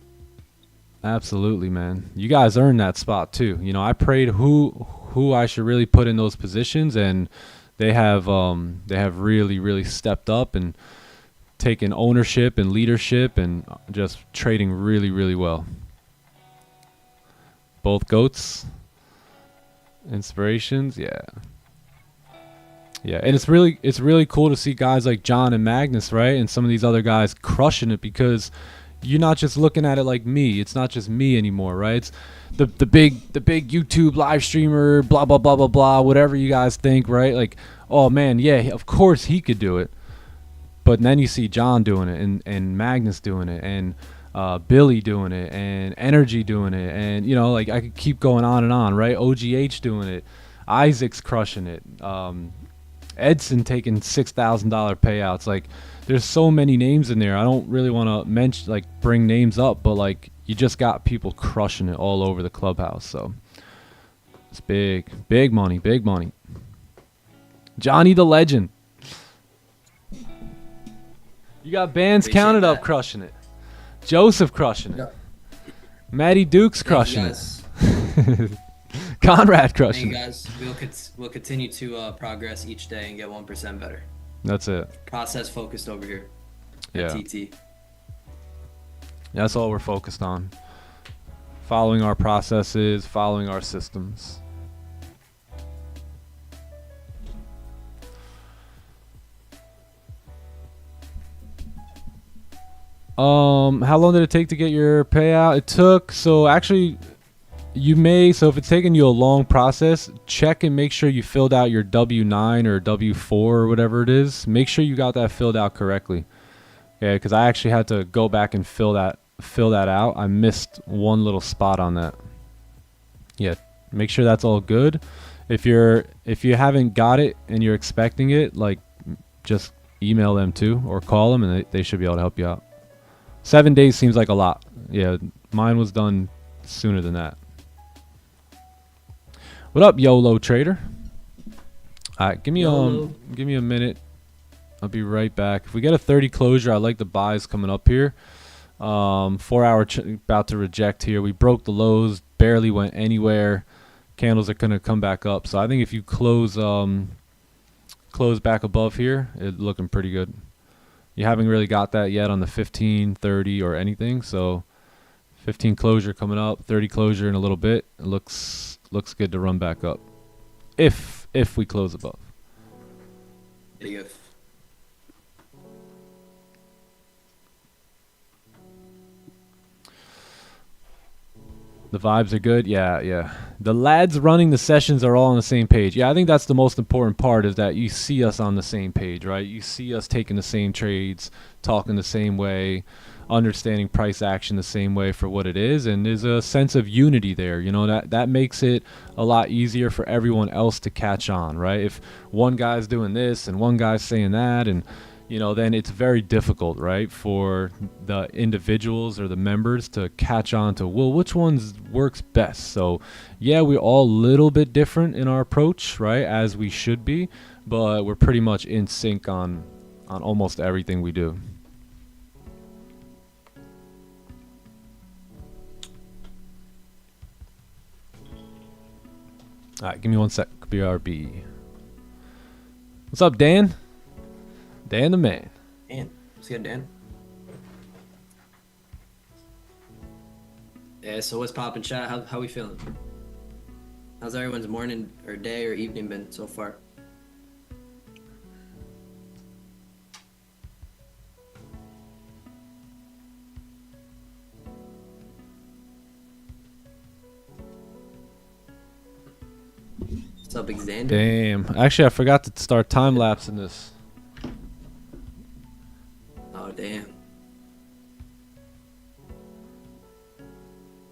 Absolutely, man. You guys earned that spot too. You know, I prayed who I should really put in those positions, and they have really stepped up and taken ownership and leadership and just trading really well. Both goats. Inspirations, yeah, and it's really cool to see guys like John and Magnus, right, and some of these other guys crushing it, because you're not just looking at it like me. It's not just me anymore, right? It's the big YouTube live streamer, blah blah blah blah blah, whatever you guys think, right? Like, oh man, yeah, of course he could do it, but then you see John doing it, and Magnus doing it, and Billy doing it, and Energy doing it, and you know, like I could keep going on, right? OGH doing it, Isaac's crushing it, Edson taking $6,000 payouts. Like, there's so many names in there. I don't really want to mention, like, bring names up, but like, you just got people crushing it all over the clubhouse. So it's big money. Johnny the Legend. You got bands counted up crushing it. Joseph crushing it. Matty Duke's crushing it. Conrad crushing it. Guys, we'll continue to progress each day and get 1% better. That's it. Process focused over here. Yeah. TT. That's all we're focused on. Following our processes, following our systems. How long did it take to get your payout? It took, so actually so if it's taking you a long process, check and make sure you filled out your W9 or W4 or whatever it is. Make sure you got that filled out correctly. Yeah, because I actually had to go back and fill that out. I missed one little spot on that. Yeah, make sure that's all good. If you haven't got it and you're expecting it, like, just email them too or call them, and they should be able to help you out. 7 days seems like a lot. Yeah, mine was done sooner than that. What up, YOLO trader? All right, give me a minute. I'll be right back. If we get a 30 closure, I like the buys coming up here. 4 hour about to reject here. We broke the lows, barely went anywhere. Candles are gonna come back up. So I think if you close back above here, it's looking pretty good. You haven't really got that yet on the 15, 30, or anything. So 15 closure coming up, 30 closure in a little bit. It looks good to run back up. If we close above. If. The vibes are good. Yeah. The lads running the sessions are all on the same page. Yeah, I think that's the most important part, is that you see us on the same page, right? You see us taking the same trades, talking the same way, understanding price action the same way for what it is, and there's a sense of unity there. You know, that makes it a lot easier for everyone else to catch on, right? If one guy's doing this and one guy's saying that, and you know, then it's very difficult, right, for the individuals or the members to catch on to, well, which ones works best. So yeah, we're all a little bit different in our approach, right, as we should be, but we're pretty much in sync on almost everything we do. All right, give me 1 sec. BRB. What's up, Dan? Dan the man. Dan. What's good, Dan? Yeah, so what's poppin', chat? How we feeling? How's everyone's morning or day or evening been so far? What's up, Xander? Damn. Actually, I forgot to start time lapse in this. Oh, damn.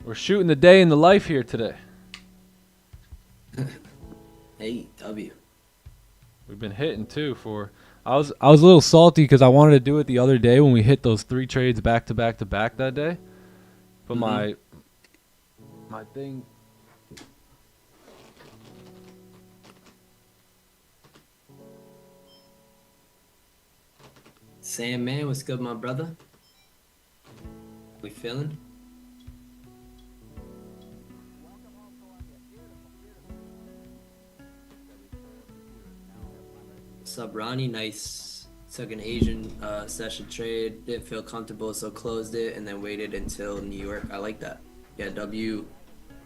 We're shooting the day in the life here today. Hey, W. We've been hitting too for. I was a little salty because I wanted to do it the other day when we hit those 3 trades back to back to back that day. But my thing. Sam, man, what's good, my brother? We feeling? What's up, Ronnie? Nice. Took an Asian session trade. Didn't feel comfortable, so closed it and then waited until New York. I like that. Yeah, W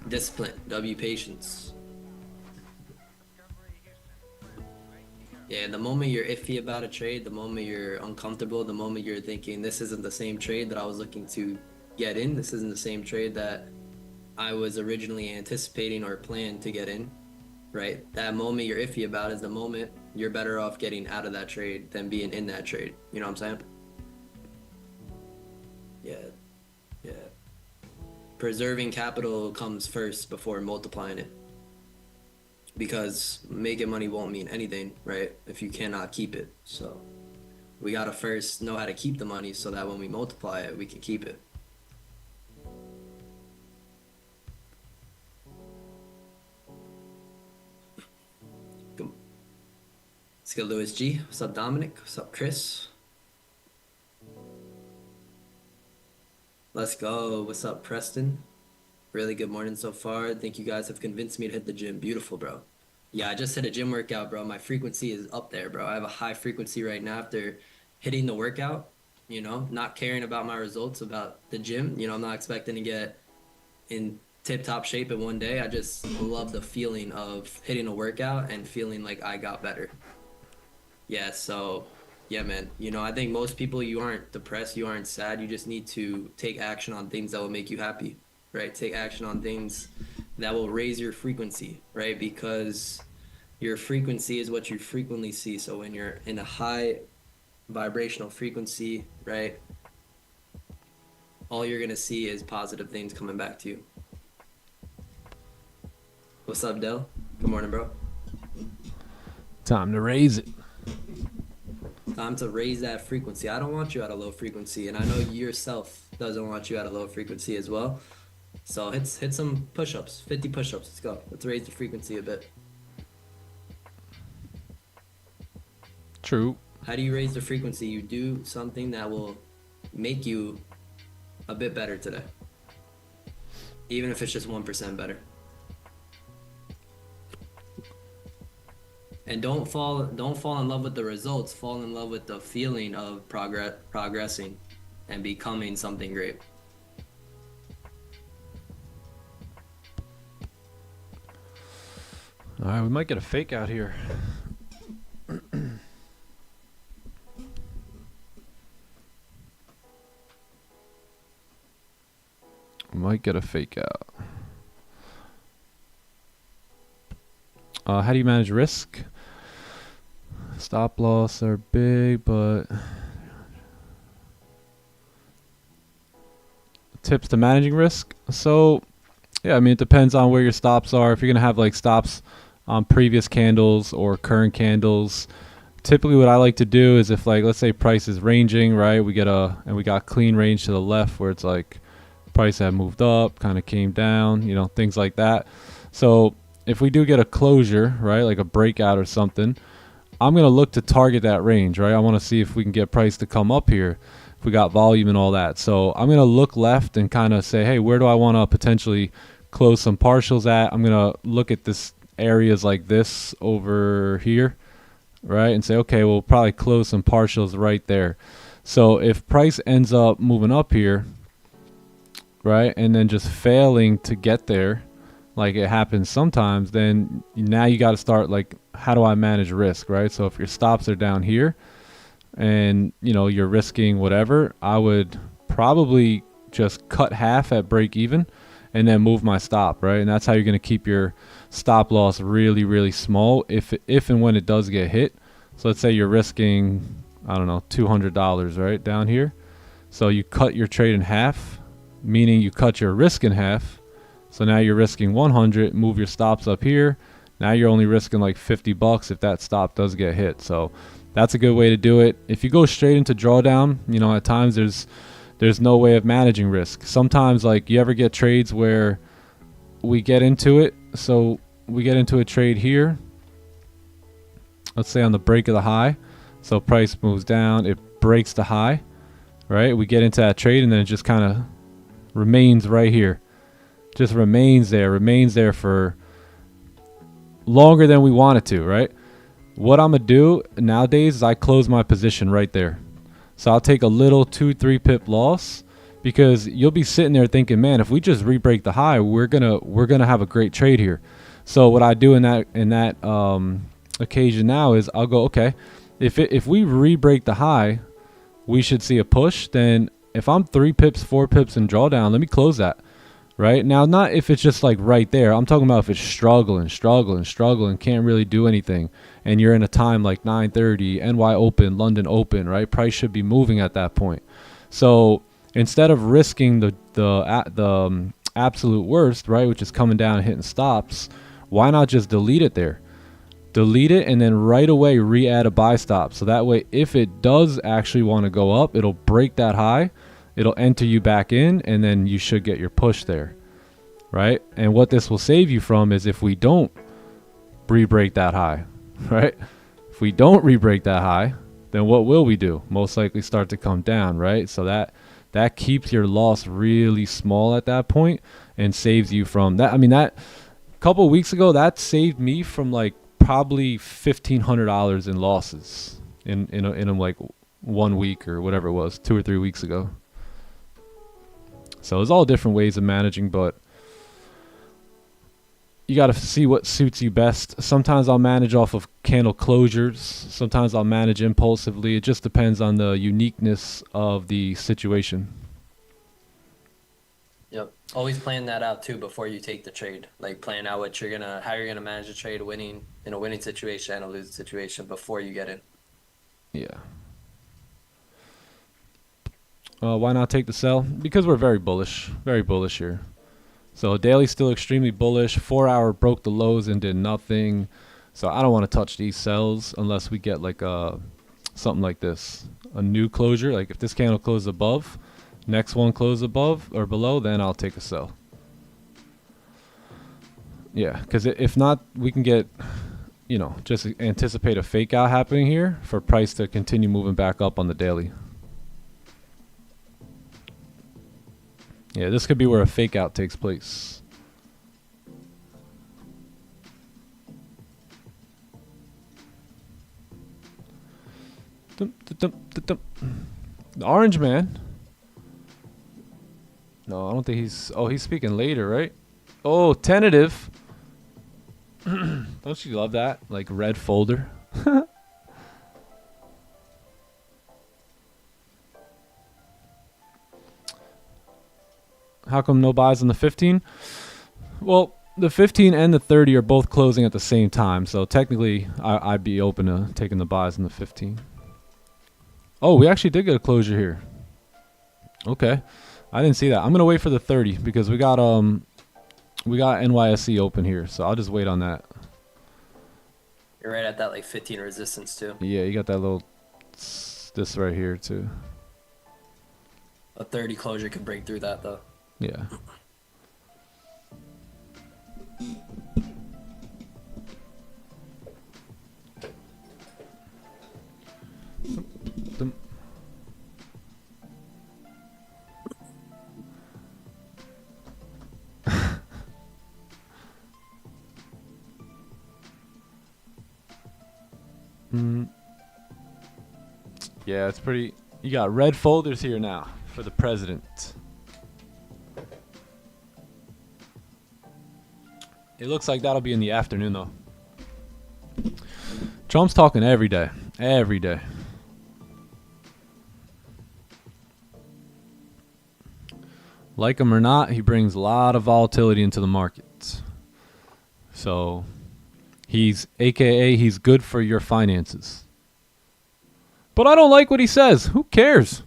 discipline, W patience. Yeah, the moment you're iffy about a trade, the moment you're uncomfortable, the moment you're thinking this isn't the same trade that I was looking to get in, this isn't the same trade that I was originally anticipating or planned to get in, right? That moment you're iffy about is the moment you're better off getting out of that trade than being in that trade. You know what I'm saying? Yeah. Preserving capital comes first before multiplying it. Because making money won't mean anything, right, if you cannot keep it. So we gotta first know how to keep the money so that when we multiply it, we can keep it. Let's go, Louis G. What's up, Dominic? What's up, Chris? Let's go. What's up, Preston? Really good morning so far. I think you guys have convinced me to hit the gym. Beautiful, bro. Yeah, I just hit a gym workout, bro. My frequency is up there, bro. I have a high frequency right now after hitting the workout, you know, not caring about my results, about the gym. You know, I'm not expecting to get in tip-top shape in one day. I just love the feeling of hitting a workout and feeling like I got better. Yeah, so, yeah, man. You know, I think most people, you aren't depressed, you aren't sad. You just need to take action on things that will make you happy. Right? Take action on things that will raise your frequency, right? Because your frequency is what you frequently see. So when you're in a high vibrational frequency, right, all you're going to see is positive things coming back to you. What's up, Del? Good morning, bro. Time to raise it. Time to raise that frequency. I don't want you at a low frequency, and I know you yourself doesn't want you at a low frequency as well. So hit some push-ups, 50 push-ups. Let's go. Let's raise the frequency a bit. True. How do you raise the frequency? You do something that will make you a bit better today. Even if it's just 1% better. And don't fall in love with the results. Fall in love with the feeling of progressing and becoming something great. All right, we might get a fake out here. Might get a fake out. How do you manage risk? Stop loss are big, but tips to managing risk. So, yeah, I mean, it depends on where your stops are. If you're gonna have like stops on previous candles or current candles, typically what I like to do is if, like, let's say price is ranging, right? We got clean range to the left where it's like price had moved up, kind of came down, you know, things like that. So if we do get a closure, right, like a breakout or something, I'm going to look to target that range, right? I want to see if we can get price to come up here, if we got volume and all that. So I'm going to look left and kind of say, hey, where do I want to potentially close some partials at? I'm going to look at this areas like this over here, right, and say, okay, we'll probably close some partials right there. So if price ends up moving up here, right, and then just failing to get there, like it happens sometimes, then now you got to start, like, how do I manage risk, right? So if your stops are down here and, you know, you're risking whatever, I would probably just cut half at break even and then move my stop, right? And that's how you're going to keep your stop loss really, really small if and when it does get hit. So let's say you're risking, I don't know, $200, right, down here. So you cut your trade in half, meaning you cut your risk in half. So now you're risking 100, move your stops up here. Now you're only risking like $50 if that stop does get hit. So that's a good way to do it. If you go straight into drawdown, you know, at times there's no way of managing risk. Sometimes, like, you ever get trades where we get into it. So we get into a trade here, let's say on the break of the high. So price moves down, it breaks the high, right? We get into that trade and then it just kind of remains right here. Just remains there for longer than we want it to, right? What I'm gonna do nowadays is I close my position right there. So I'll take a little 2-3 pip loss, because you'll be sitting there thinking, man, if we just re-break the high, we're gonna have a great trade here. So what I do in that occasion now is I'll go, okay, if we re-break the high, we should see a push. Then if I'm 3 pips, 4 pips in drawdown, let me close that. Right now, not if it's just like right there. I'm talking about if it's struggling, can't really do anything, and you're in a time like 9:30, NY open, London open, right? Price should be moving at that point. So instead of risking the absolute worst, right, which is coming down and hitting stops, why not just delete it there? Delete it and then right away re-add a buy stop. So that way, if it does actually want to go up, it'll break that high. It'll enter you back in, and then you should get your push there, right? And what this will save you from is if we don't re-break that high, right? If we don't re-break that high, then what will we do? Most likely start to come down, right? So that keeps your loss really small at that point and saves you from that. I mean, that couple of weeks ago, that saved me from like probably $1,500 in losses in like 1 week or whatever it was, 2 or 3 weeks ago. So there's all different ways of managing, but you got to see what suits you best. Sometimes I'll manage off of candle closures. Sometimes I'll manage impulsively. It just depends on the uniqueness of the situation. Yep. Always plan that out too before you take the trade. Like, plan out how you're gonna manage the trade, winning in a winning situation and a losing situation before you get in. Yeah. Why not take the sell? Because we're very bullish here. So daily's still extremely bullish. 4 hour broke the lows and did nothing. So I don't want to touch these sells unless we get like something like this, a new closure. Like if this candle closes above, next one closes above or below, then I'll take a sell. Yeah, because if not, we can get, you know, just anticipate a fake out happening here for price to continue moving back up on the daily. Yeah, this could be where a fake out takes place. The orange man. No, I don't think he's... Oh, he's speaking later, right? Oh, tentative. Don't you love that? Like red folder. How come no buys on the 15? Well, the 15 and the 30 are both closing at the same time. So technically, I'd be open to taking the buys on the 15. Oh, we actually did get a closure here. Okay. I didn't see that. I'm going to wait for the 30 because we got NYSE open here. So I'll just wait on that. You're right at that like 15 resistance too. Yeah, you got that little this right here too. A 30 closure could break through that though. Yeah. Yeah, it's pretty. You got red folders here now for the president. It looks like that'll be in the afternoon, though. Trump's talking every day. Every day. Like him or not, he brings a lot of volatility into the market. So, he's good for your finances. But I don't like what he says. Who cares?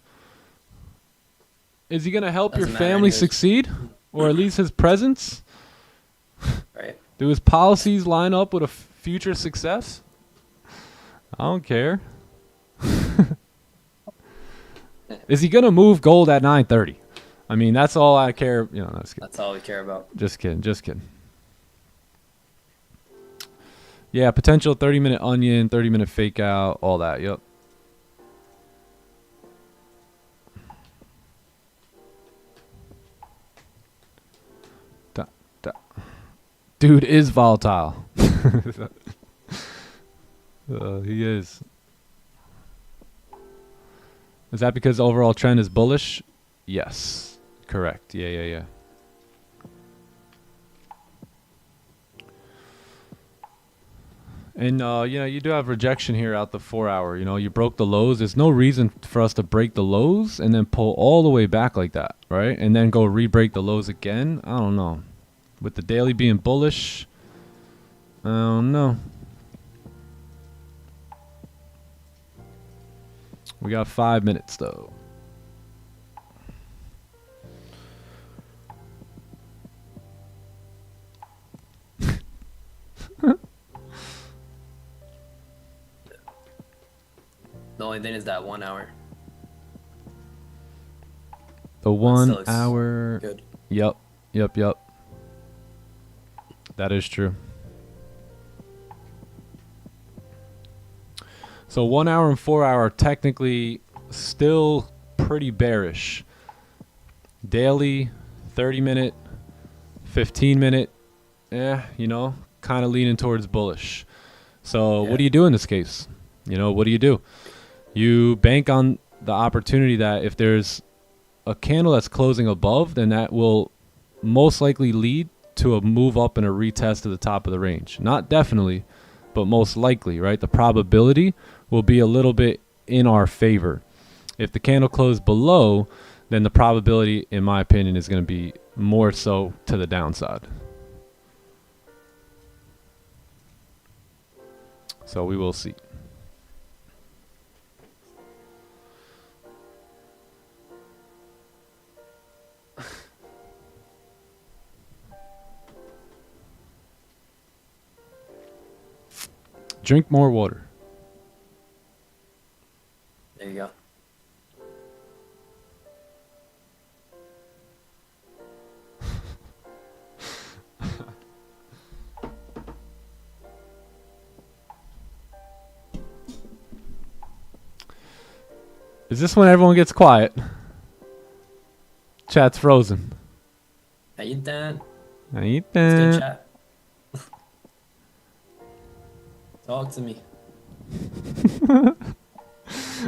Is he going to help your family succeed? Or at least his presence? Right. Do his policies line up with a future success? I don't care. Is he gonna move gold at 9:30? I mean, that's all I care. You know, that's all we care about. Just kidding. Just kidding. Yeah, potential 30-minute onion, 30-minute fake out, all that. Yep. Dude is volatile. He is. Is that because the overall trend is bullish? Yes. Correct. Yeah. And, you know, you do have rejection here out the 4 hour. You know, you broke the lows. There's no reason for us to break the lows and then pull all the way back like that, right? And then go re-break the lows again. I don't know. With the daily being bullish, I don't know. We got 5 minutes, though. The only thing is that 1 hour. The 1 hour. Good. Yep. That is true. So 1 hour and 4 hour are technically still pretty bearish. Daily, 30-minute, 15-minute, you know, kind of leaning towards bullish. So what do you do in this case? You know, what do? You bank on the opportunity that if there's a candle that's closing above, then that will most likely lead to a move up and a retest to the top of the range. Not definitely, but most likely, right? The probability will be a little bit in our favor. If the candle closed below, then the probability, in my opinion, is going to be more so to the downside. So we will see. Drink more water. There you go. Is this when everyone gets quiet? Chat's frozen. How you doing? How you It's good doing? chat. Talk to me.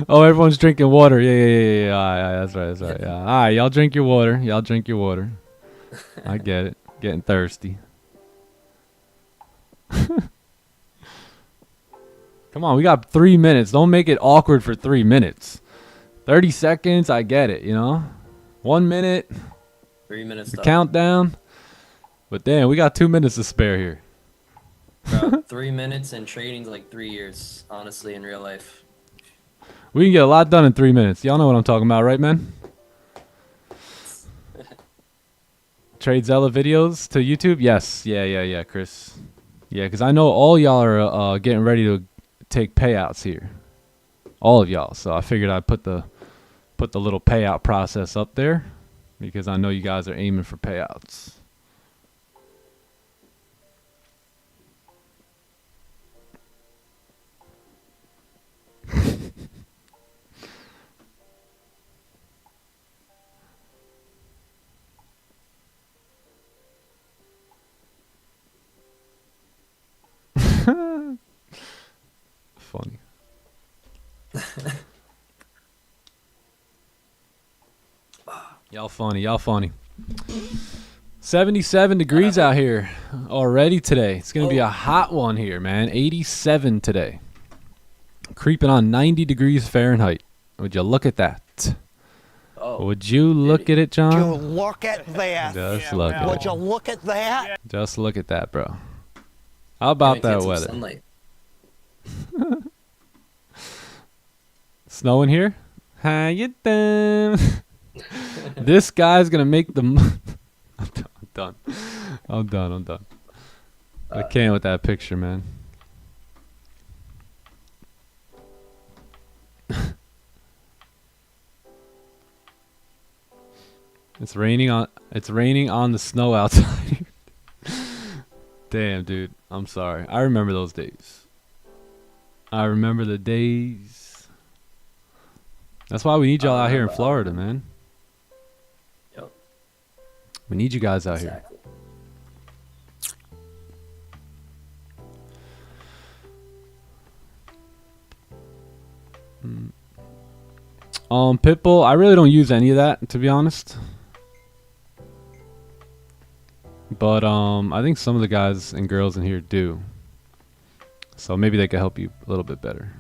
Oh, everyone's drinking water. Yeah. All right, that's right. Yeah. All right, y'all drink your water. I get it. Getting thirsty. Come on, we got 3 minutes. Don't make it awkward for 3 minutes. 30 seconds, I get it, you know? 1 minute. 3 minutes. The countdown. But damn, we got 2 minutes to spare here. Bro, 3 minutes and trading's like 3 years, honestly, in real life. We can get a lot done in 3 minutes. Y'all know what I'm talking about, right, man? TradeZella videos to YouTube? Yes. Yeah, Chris. Yeah, because I know all y'all are getting ready to take payouts here. All of y'all. So I figured I'd put the little payout process up there because I know you guys are aiming for payouts. Funny. Y'all funny. 77 degrees out here already today. It's going to be a hot one here, man. 87 today. Creeping on 90 degrees Fahrenheit. Would you look at that? Oh. Would you look at it, John? You look at that. Just look at Would it. you look at that? Just look at that, bro. How about that Some weather? sunlight. Snowing here? How you doing? This guy's gonna make the. I'm done. I can't with that picture, man. It's raining on the snow outside. Damn, dude. I'm sorry. I remember those days. I remember the days. That's why we need y'all out here in Florida, man. Yep. We need you guys out here. Pitbull, I really don't use any of that, to be honest. But I think some of the guys and girls in here do. So maybe they could help you a little bit better.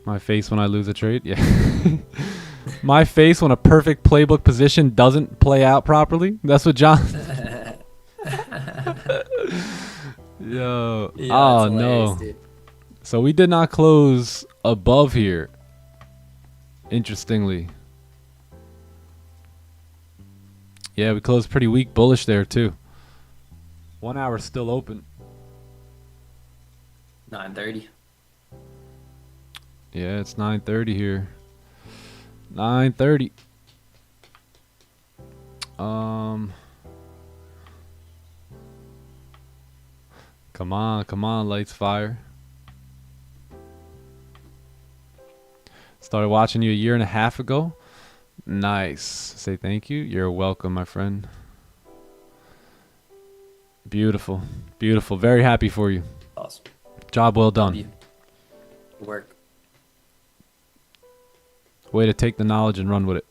My face when I lose a trade? Yeah. My face when a perfect playbook position doesn't play out properly? That's what John... Yo. Yeah, Oh, no. dude. So we did not close above here. Interestingly. Yeah, we closed pretty weak bullish there too. 1 hour still open. 9:30. Yeah, it's 9:30 here. 9:30. Come on, lights fire. Started watching you a year and a half ago. Nice. Say thank you. You're welcome, my friend. Beautiful. Beautiful. Very happy for you. Awesome. Job well Love done. you. Good work. Way to take the knowledge and run with it.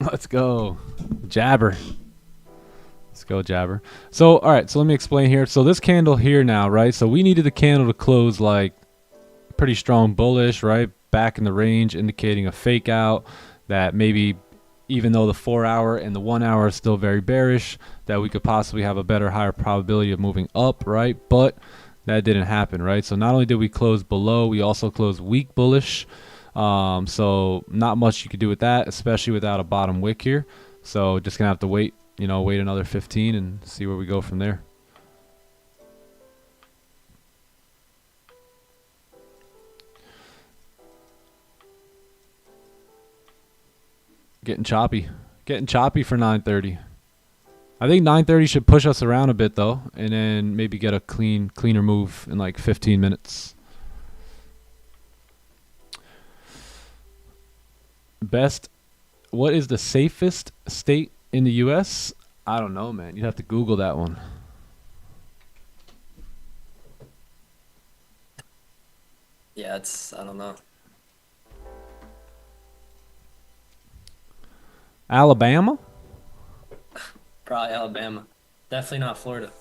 Let's go. Jabber. Let's go, Jabber. So, all right. So let me explain here. So this candle here now, right? So we needed the candle to close like pretty strong bullish, right? Back in the range, indicating a fake out that maybe even though the 4 hour and the 1 hour are still very bearish, that we could possibly have a better, higher probability of moving up, right? But that didn't happen, right? So not only did we close below, we also closed weak bullish. So not much you could do with that, especially without a bottom wick here. So just gonna have to wait, you know, wait another 15 and see where we go from there. Getting choppy for 9:30. I think 9:30 should push us around a bit though, and then maybe get a cleaner move in like 15 minutes. What is the safest state in the US? I don't know, man. You'd have to Google that one. Yeah, I don't know. Alabama? Probably Alabama. Definitely not Florida.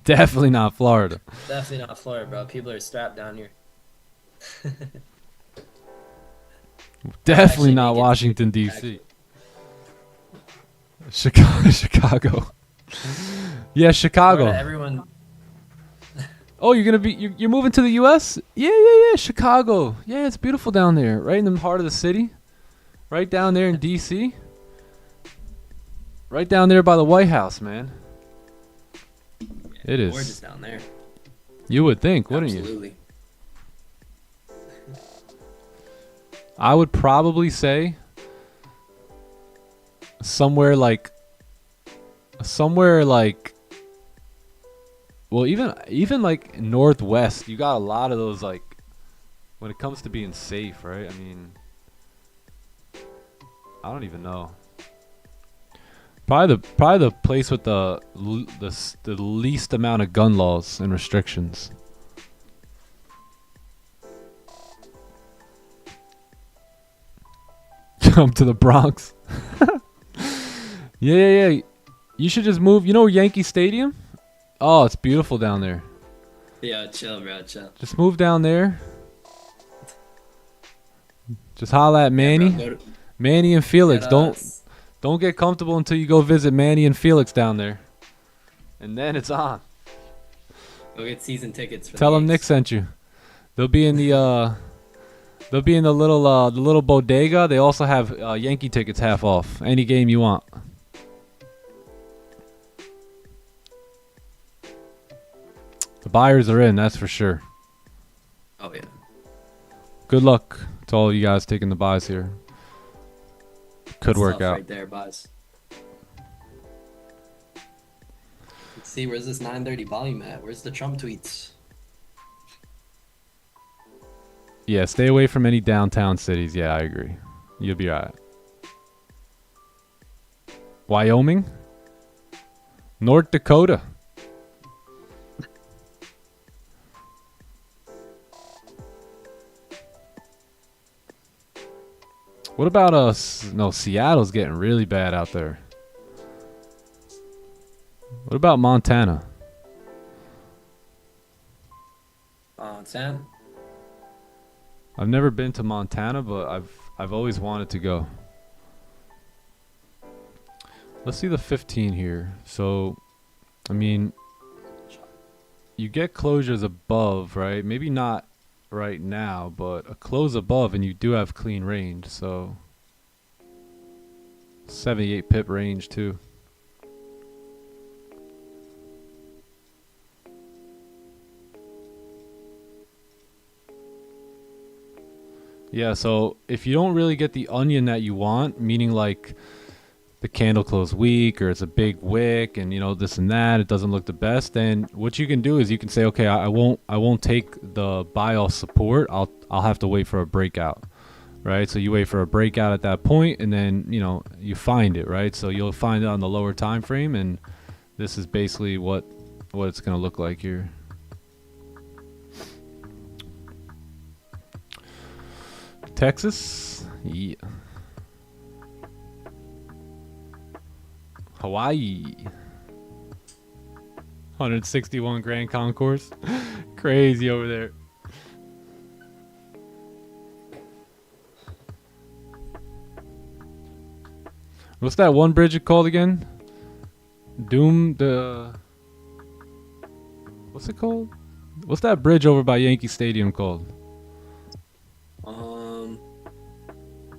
Definitely not Florida. Definitely not Florida, bro. People are strapped down here. Definitely not Washington, D.C. Chicago. Yeah, Chicago. Florida, everyone. Oh, you're moving to the U.S.? Yeah, Chicago. Yeah, it's beautiful down there, right in the heart of the city. Right down there in D.C. Right down there by the White House, man. It is. Gorgeous down there. You would think, wouldn't you? Absolutely. I would probably say somewhere like well, even like Northwest, you got a lot of those, like, when it comes to being safe, right? I mean, I don't even know. Probably the place with the least amount of gun laws and restrictions. Come to the Bronx. Yeah. You should just move. You know Yankee Stadium? Oh, it's beautiful down there. Yeah, chill, bro, chill. Just move down there. Just holla at Manny. Yeah, bro, Manny and Felix, Get don't us. don't get comfortable until you go visit Manny and Felix down there, and then it's on. Go get season tickets for Tell the them Nick Yanks. sent you. They'll be in the little bodega. They also have Yankee tickets half off. Any game you want. The buyers are in, that's for sure. Oh yeah. Good luck to all you guys taking the buys here. Could work Stuff out. right there, boss. Let's see, where's this 9:30 volume at? Where's the Trump tweets? Yeah, stay away from any downtown cities. Yeah, I agree. You'll be alright. Wyoming? North Dakota? What about no, Seattle's getting really bad out there. What about Montana? Sam? I've never been to Montana, but I've always wanted to go. Let's see the 15 here. So, I mean, you get closures above, right? Maybe not right now, but a close above and you do have clean range. So, 78 pip range too. Yeah, so if you don't really get the onion that you want, meaning like the candle close weak or it's a big wick and you know this and that, it doesn't look the best, then what you can do is you can say, okay, I won't take the buy off support. I'll have to wait for a breakout, right? So you wait for a breakout at that point, and then you know you find it, right? So you'll find it on the lower time frame, and this is basically what it's gonna look like here. Texas, yeah. Hawaii, 161 Grand Concourse, crazy over there. What's that one bridge it called again? What's it called? What's that bridge over by Yankee Stadium called?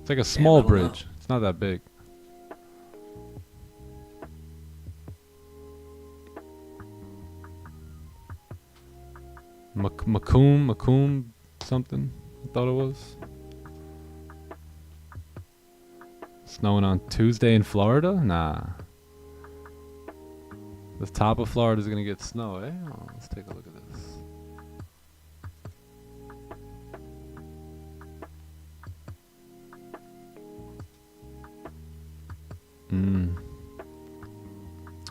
It's like a small I don't know. bridge. It's not that big. Macomb something, I thought it was. Snowing on Tuesday in Florida? Nah. The top of Florida is gonna get snow, eh? Oh, let's take a look at this.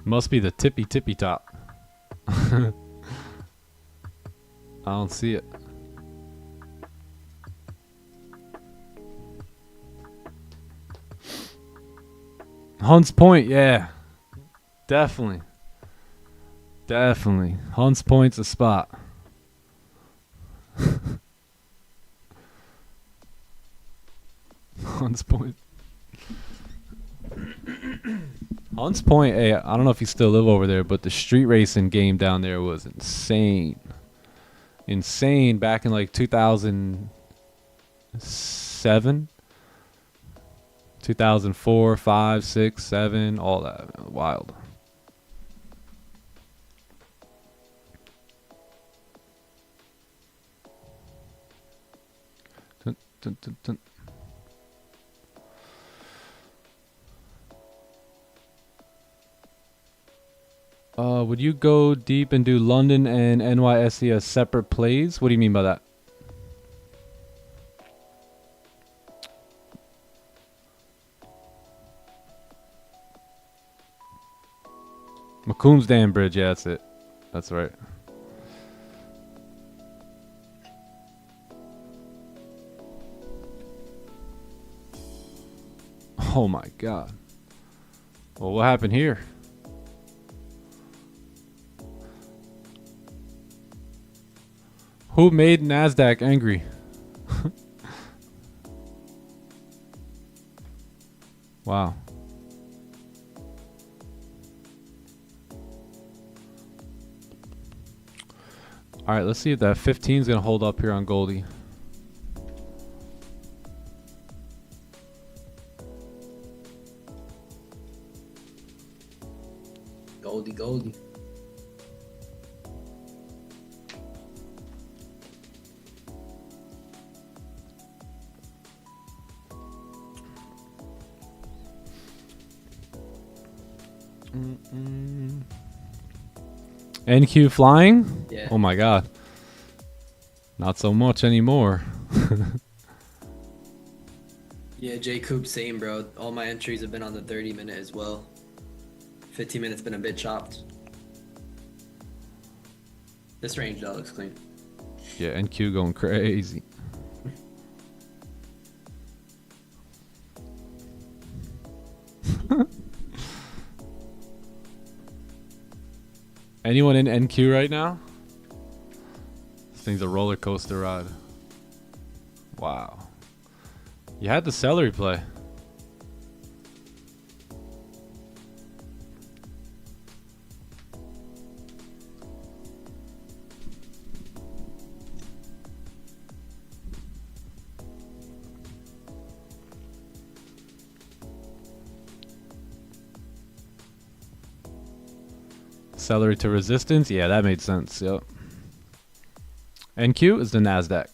Must be the tippy top. I don't see it. Hunts Point, yeah. Definitely. Hunts Point's a spot. Hunts Point. Hunts Point, hey, I don't know if you still live over there, but the street racing game down there was insane. Insane back in like 2007, 2004, 5, 6, 7, all that. Wild. Dun, dun, dun, dun. Would you go deep and do London and NYSE as separate plays? What do you mean by that? Macomb's Dam Bridge, yeah, that's it. That's right. Oh my god. Well, what happened here? Who made NASDAQ angry? Wow. All right, let's see if that 15 is going to hold up here on Goldie. Goldie, Goldie. NQ flying? Yeah. Oh my god. Not so much anymore. Yeah, J Coop, same, bro. All my entries have been on the 30-minute as well. 15 minutes been a bit chopped. This range though looks clean. Yeah, NQ going crazy. Anyone in NQ right now? This thing's a roller coaster ride. Wow. You had the celery play. Celery to resistance. Yeah, that made sense. Yep. NQ is the NASDAQ.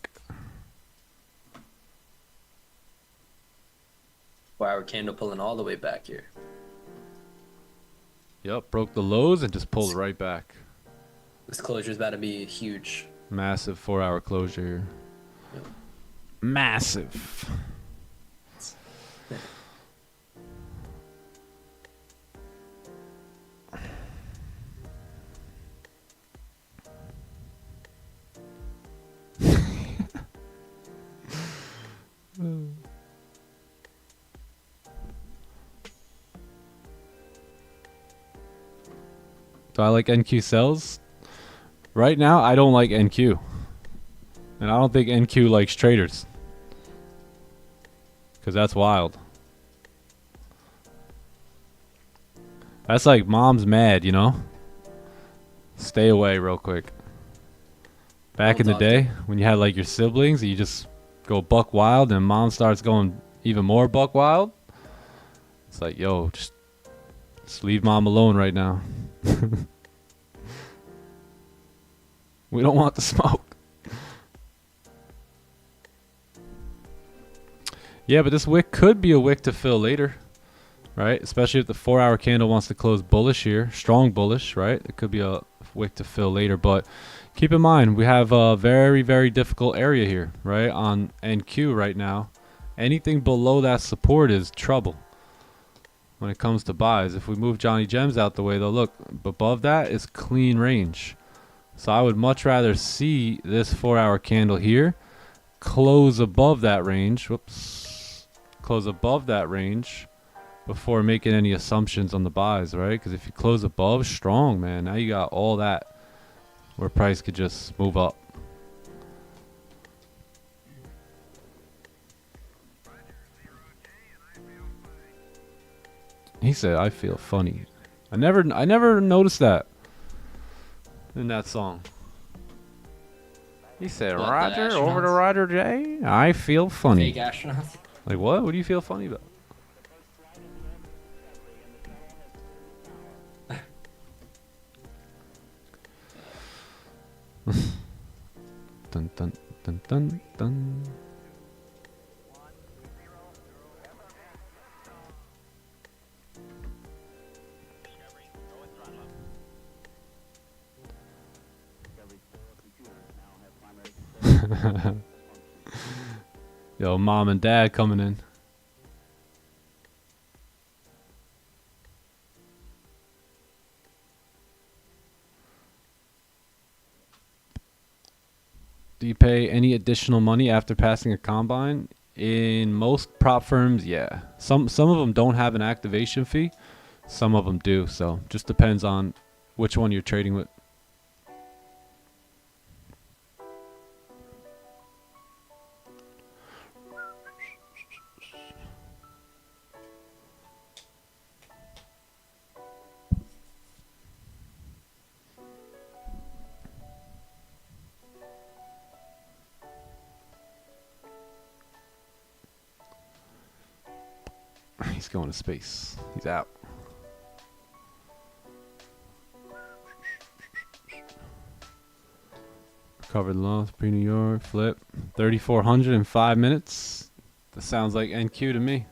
4-hour candle pulling all the way back here. Yep, broke the lows and just pulled right back. This closure is about to be huge. Massive 4-hour closure. Yep. Massive. Do I like NQ sells? Right now, I don't like NQ. And I don't think NQ likes traders. Because that's wild. That's like mom's mad, you know? Stay away real quick. Back in the day, when you had like your siblings, you just go buck wild and mom starts going even more buck wild. It's like, yo, just leave mom alone right now. We don't want the smoke. Yeah, but this wick could be a wick to fill later, right? Especially if the 4-hour candle wants to close bullish here, strong bullish, right? It could be a wick to fill later, but keep in mind we have a very, very difficult area here, right? On NQ right now, anything below that support is trouble when it comes to buys. If we move Johnny Gems out the way, though, look, above that is clean range. So I would much rather see this 4-hour candle here close above that range. Whoops. Close above that range before making any assumptions on the buys, right? Because if you close above, strong, man. Now you got all that where price could just move up. He said, "I feel funny." I never noticed that in that song. He said, What, "Roger, the over to astronauts? Roger J. I feel funny." Fake astronauts. Like what? What do you feel funny about? Dun dun dun dun dun. Yo, mom and dad coming in. Do you pay any additional money after passing a combine? In most prop firms, yeah. Some of them don't have an activation fee. Some of them do. So just depends on which one you're trading with. He's going to space. He's out. Covered loss, pre-New York, flip. 3,400 in 5 minutes. That sounds like NQ to me.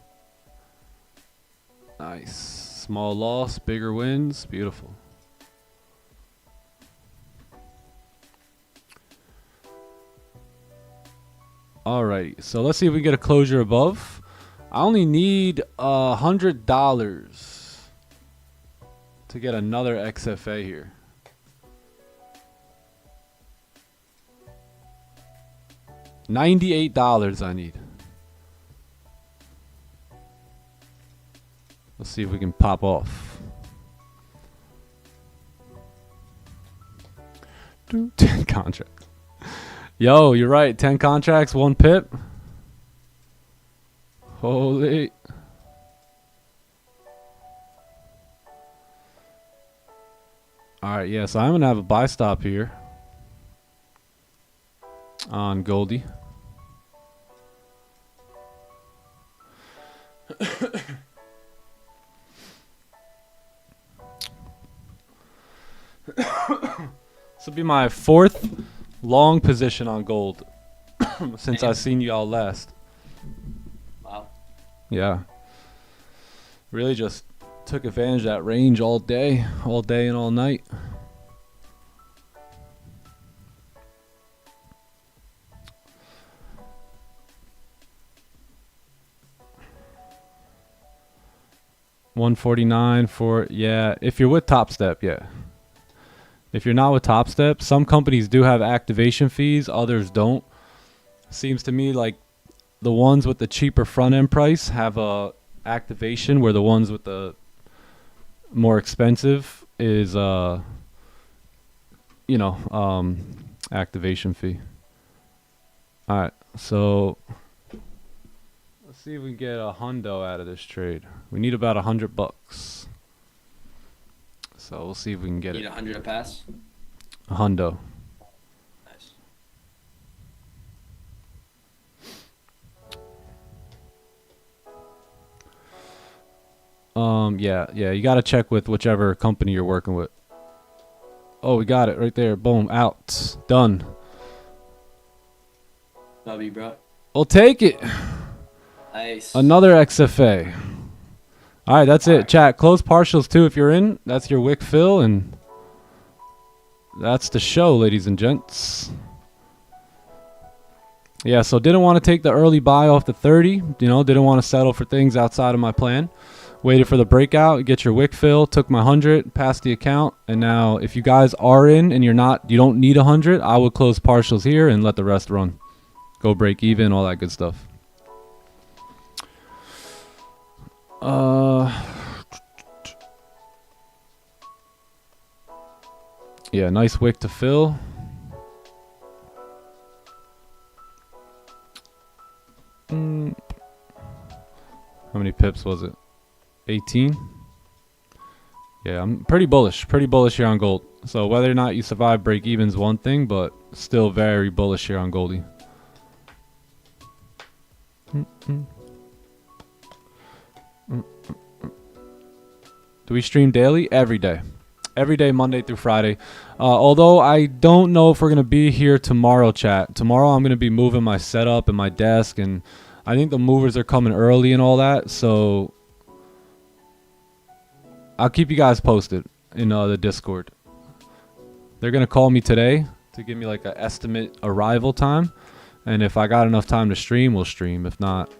Nice. Small loss, bigger wins. Beautiful. Alright, so let's see if we get a closure above. I only need $100 to get another XFA here. $98 I need. Let's see if we can pop off. 10 contracts. Yo, you're right. 10 contracts, 1 pip. Holy. Alright, yeah, so I'm going to have a buy stop here on Goldie. This will be my 4th long position on gold since I've seen y'all last. Wow. Yeah. Really just took advantage of that range all day and all night. $149 for, yeah, if you're with Top Step, yeah. If you're not with Top Step, some companies do have activation fees, others don't. Seems to me like the ones with the cheaper front end price have a activation, where the ones with the more expensive is activation fee. All right, so let's see if we can get a hundo out of this trade. We need about $100. So we'll see if we can get Need it. 100 a pass. A hundo. Nice. Yeah, you gotta check with whichever company you're working with. Oh, we got it right there. Boom, out, done. W, bro. We'll take it. Nice. Another XFA. All right, that's it. Chat, close partials too if you're in. That's your wick fill, and that's the show, ladies and gents. Yeah, so didn't want to take the early buy off the 30. Didn't want to settle for things outside of my plan. Waited for the breakout, get your wick fill, took my 100, passed the account, and now if you guys are in and you don't need 100, I would close partials here and let the rest run. Go break even, all that good stuff. Yeah, nice wick to fill. How many pips was it? 18. Yeah, I'm pretty bullish here on gold. So whether or not you survive break even is one thing, but still very bullish here on Goldie. Do we stream daily? Every day. Every day, Monday through Friday. Although I don't know if we're going to be here tomorrow, chat. Tomorrow I'm going to be moving my setup and my desk, and I think the movers are coming early and all that. So I'll keep you guys posted in the Discord. They're going to call me today to give me like an estimate arrival time. And if I got enough time to stream, we'll stream. If not,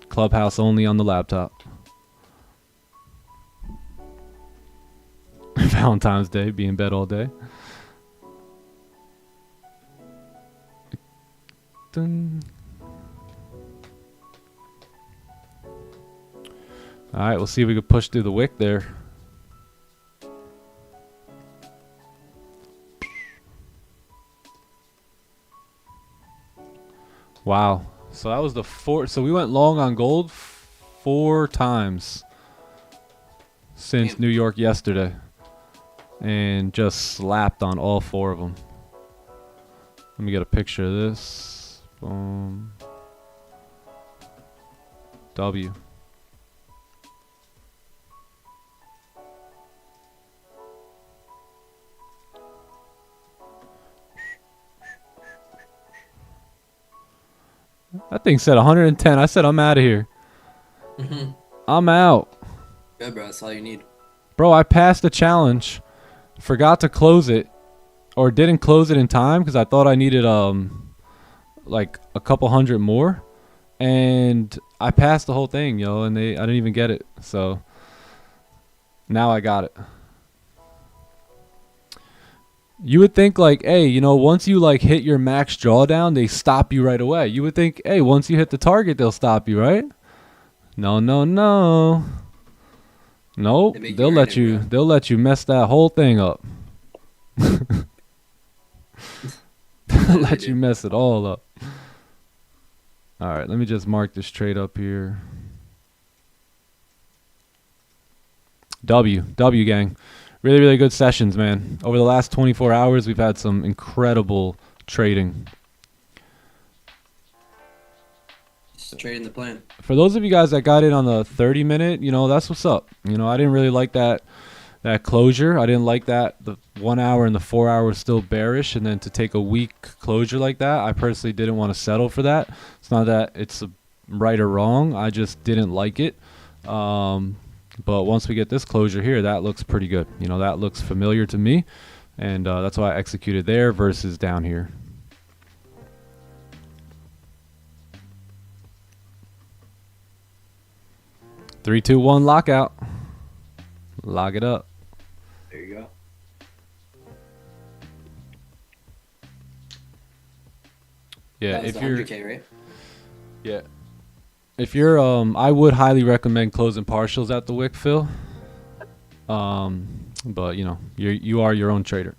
Clubhouse only on the laptop. Valentine's Day, be in bed all day. Dun. Alright, we'll see if we can push through the wick there. Wow. So that was the 4th. So we went long on gold 4 times since New York yesterday. And just slapped on all 4 of them. Let me get a picture of this. Boom. W. That thing said 110. I said I'm out of here. I'm out. Good, bro. That's all you need. Bro, I passed the challenge. Forgot to close it. Or didn't close it in time because I thought I needed like a couple hundred more. And I passed the whole thing, yo, and I didn't even get it. So now I got it. You would think like, hey, you know, once you like hit your max drawdown, they stop you right away. You would think, hey, once you hit the target, they'll stop you, right? No, no, no. Nope. They'll let you mess that whole thing up. They'll let you mess it all up. All right, let me just mark this trade up here. W gang. Really, really good sessions, man. Over the last 24 hours, we've had some incredible trading. Just trading the plan. For those of you guys that got in on the 30-minute, you know, that's what's up. You know, I didn't really like that closure. I didn't like that the 1 hour and the 4 hour was still bearish, and then to take a weak closure like that, I personally didn't want to settle for that. It's not that it's right or wrong. I just didn't like it. But once we get this closure here, that looks pretty good. You know, that looks familiar to me, and that's why I executed there versus down here. Three, two, one, lockout. Lock it up. There you go. Yeah, That was if the you're 100K, right? Yeah. If you're I would highly recommend closing partials at the wick fill. But you know, you are your own trader.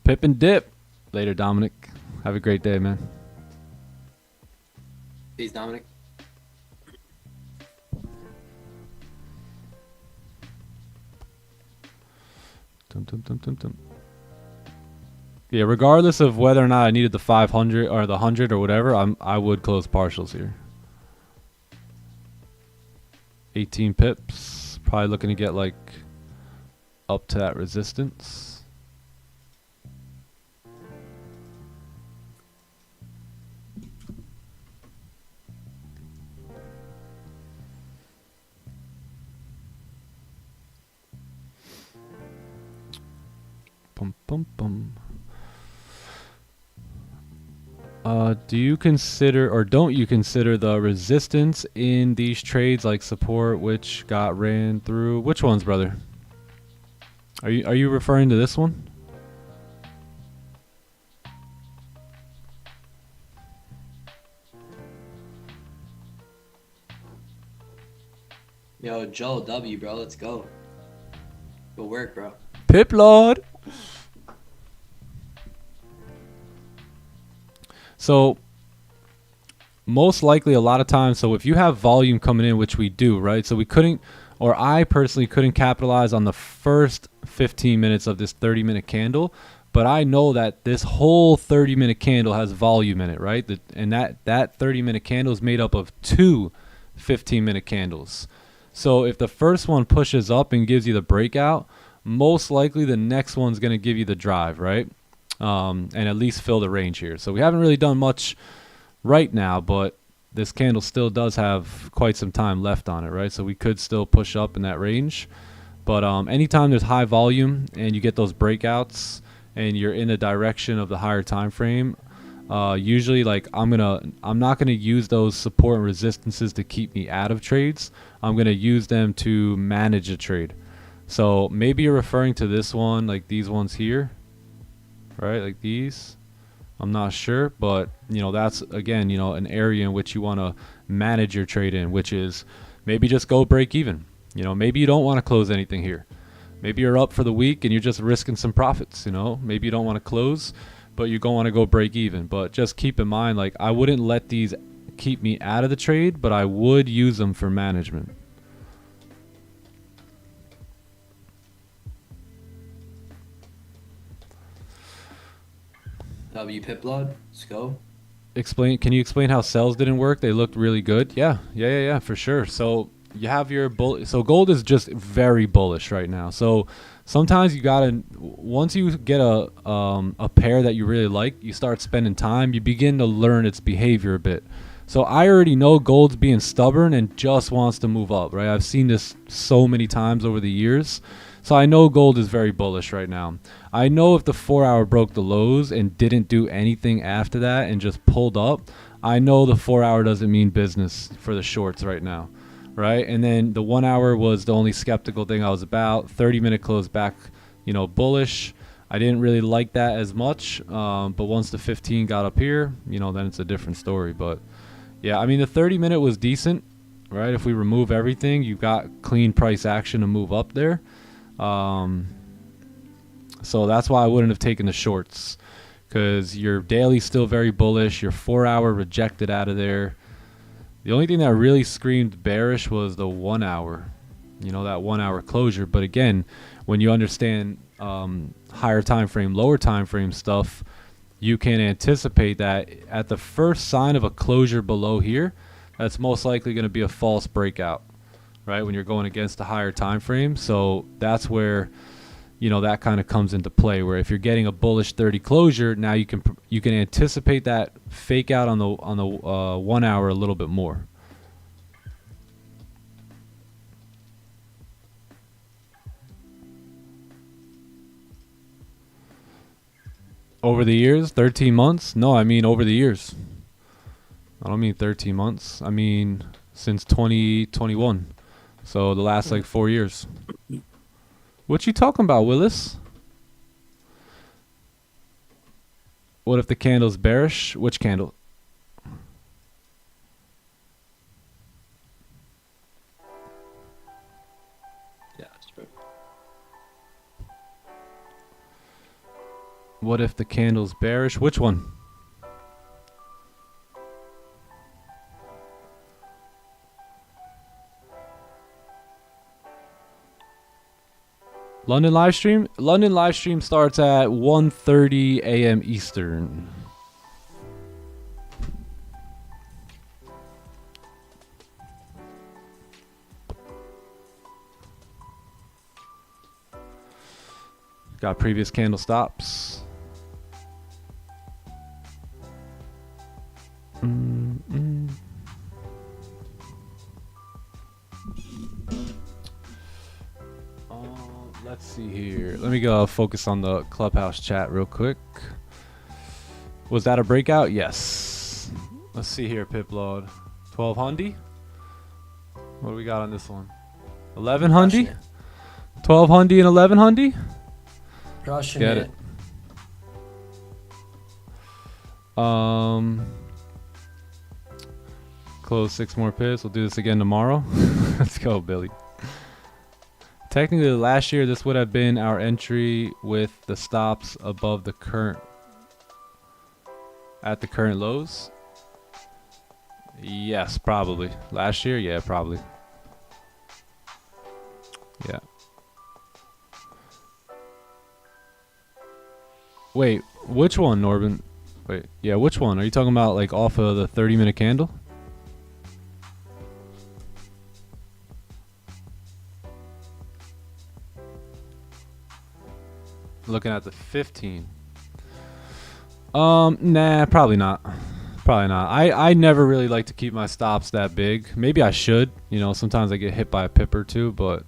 Pip and dip. Later, Dominic. Have a great day, man. Peace, Dominic. Dum, dum, dum, dum, dum. Yeah, regardless of whether or not I needed the 500 or the 100 or whatever, I would close partials here. 18 pips. Probably looking to get like up to that resistance. Bum, bum, bum. Do you consider or don't you consider the resistance in these trades like support, which got ran through? Which ones, brother? Are you referring to this one? Yo, Joe W, bro. Let's go. Go work, bro. Pip Lord. So most likely a lot of times, so if you have volume coming in, which we do, right? So we couldn't, or I personally couldn't capitalize on the first 15 minutes of this 30-minute candle, but I know that this whole 30-minute candle has volume in it, right? And that 30-minute candle is made up of two 15-minute candles. So if the first one pushes up and gives you the breakout, most likely the next one's going to give you the drive, right? And at least fill the range here. So we haven't really done much right now, but this candle still does have quite some time left on it, right? So we could still push up in that range. But anytime there's high volume and you get those breakouts and you're in the direction of the higher time frame, usually like I'm not gonna use those support and resistances to keep me out of trades. I'm gonna use them to manage a trade. So maybe you're referring to this one, like these ones here, right? Like these. I'm not sure, but you know, that's again, you know, an area in which you want to manage your trade in, which is maybe just go break even. You know, maybe you don't want to close anything here. Maybe you're up for the week and you're just risking some profits, you know. Maybe you don't want to close, but you don't want to go break even. But just keep in mind, like, I wouldn't let these keep me out of the trade, but I would use them for management. W Pip Lord. Let's go. Can you explain how sells didn't work? They looked really good. Yeah, for sure. So you have your so gold is just very bullish right now. So sometimes you gotta, once you get a pair that you really like, you start spending time, you begin to learn its behavior a bit. So I already know gold's being stubborn and just wants to move up, right? I've seen this so many times over the years. So I know gold is very bullish right now. I know if the 4-hour broke the lows and didn't do anything after that and just pulled up, I know the 4-hour doesn't mean business for the shorts right now, right? And then the 1 hour was the only skeptical thing I was about. 30-minute close back, you know, bullish. I didn't really like that as much, but once the 15 got up here, you know, then it's a different story. But yeah, I mean, the 30-minute was decent, right? If we remove everything, you've got clean price action to move up there. So that's why I wouldn't have taken the shorts, because your daily's still very bullish. Your 4-hour rejected out of there. The only thing that really screamed bearish was the 1 hour, you know, that 1 hour closure. But again, when you understand higher time frame, lower time frame stuff, you can anticipate that at the first sign of a closure below here, that's most likely going to be a false breakout, right? When you're going against a higher time frame. So that's where, you know, that kind of comes into play, where if you're getting a bullish 30 closure, now you can anticipate that fake out on the 1 hour a little bit more. Over the years, 13 months? No, I mean over the years. I don't mean 13 months. I mean since 2021. So the last like 4 years. What you talking about, Willis? What if the candle's bearish? Which candle? Yeah, that's true. What if the candle's bearish? Which one? London live stream? London live stream starts at 1:30 a.m. Eastern. Got previous candle stops. Let's see here. Let me go focus on the clubhouse chat real quick. Was that a breakout? Yes. Let's see here, Piplord. 1200? What do we got on this one? 1100? 1200 and 1100? Crushing Get it. Close 6 more pips. We'll do this again tomorrow. Let's go, Billy. Technically, last year this would have been our entry with the stops above the current, at the current lows. Yes, probably. Last year, yeah, probably. Yeah. Wait, which one, Norbin? Wait, yeah, which one? Are you talking about like off of the 30-minute candle? Looking at the 15. Nah, probably not. Probably not. I never really like to keep my stops that big. Maybe I should. You know, sometimes I get hit by a pip or two, but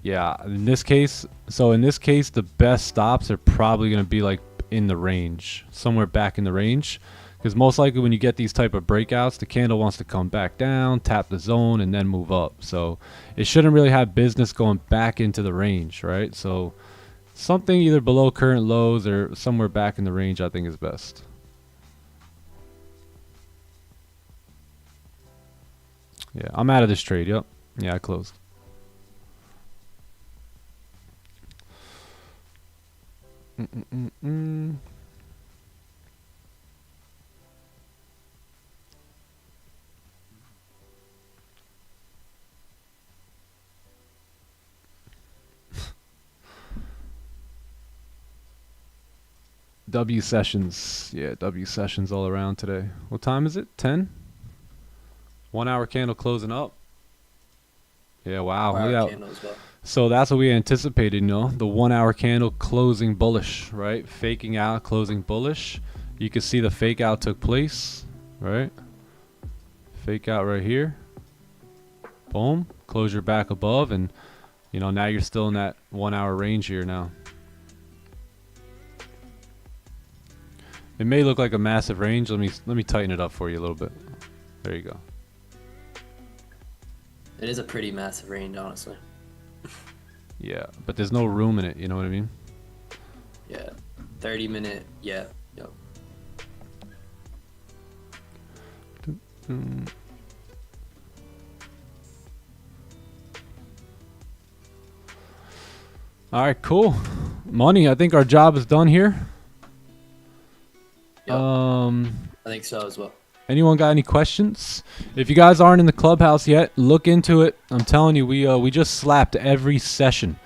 yeah, in this case, the best stops are probably going to be like in the range, somewhere back in the range. Because most likely when you get these type of breakouts, the candle wants to come back down, tap the zone, and then move up. So it shouldn't really have business going back into the range, right? So something either below current lows or somewhere back in the range I think is best. Yeah, I'm out of this trade. Yep. Yeah, I closed. W sessions. Yeah, W sessions all around today. What time is it? 10? 1 hour candle closing up. Yeah, wow. Look out. So that's what we anticipated, you know, the 1 hour candle closing bullish, right? Faking out, closing bullish. You can see the fake out took place, right? Fake out right here. Boom. Closure back above, and you know, now you're still in that 1 hour range here now. It may look like a massive range. Let me tighten it up for you a little bit. There you go. It is a pretty massive range, honestly. Yeah, but there's no room in it, you know what I mean? Yeah. 30-minute, yeah. Yep. All right, cool. Money, I think our job is done here. Yep. I think so as well. Anyone got any questions? If you guys aren't in the clubhouse yet, look into it. I'm telling you, we just slapped every session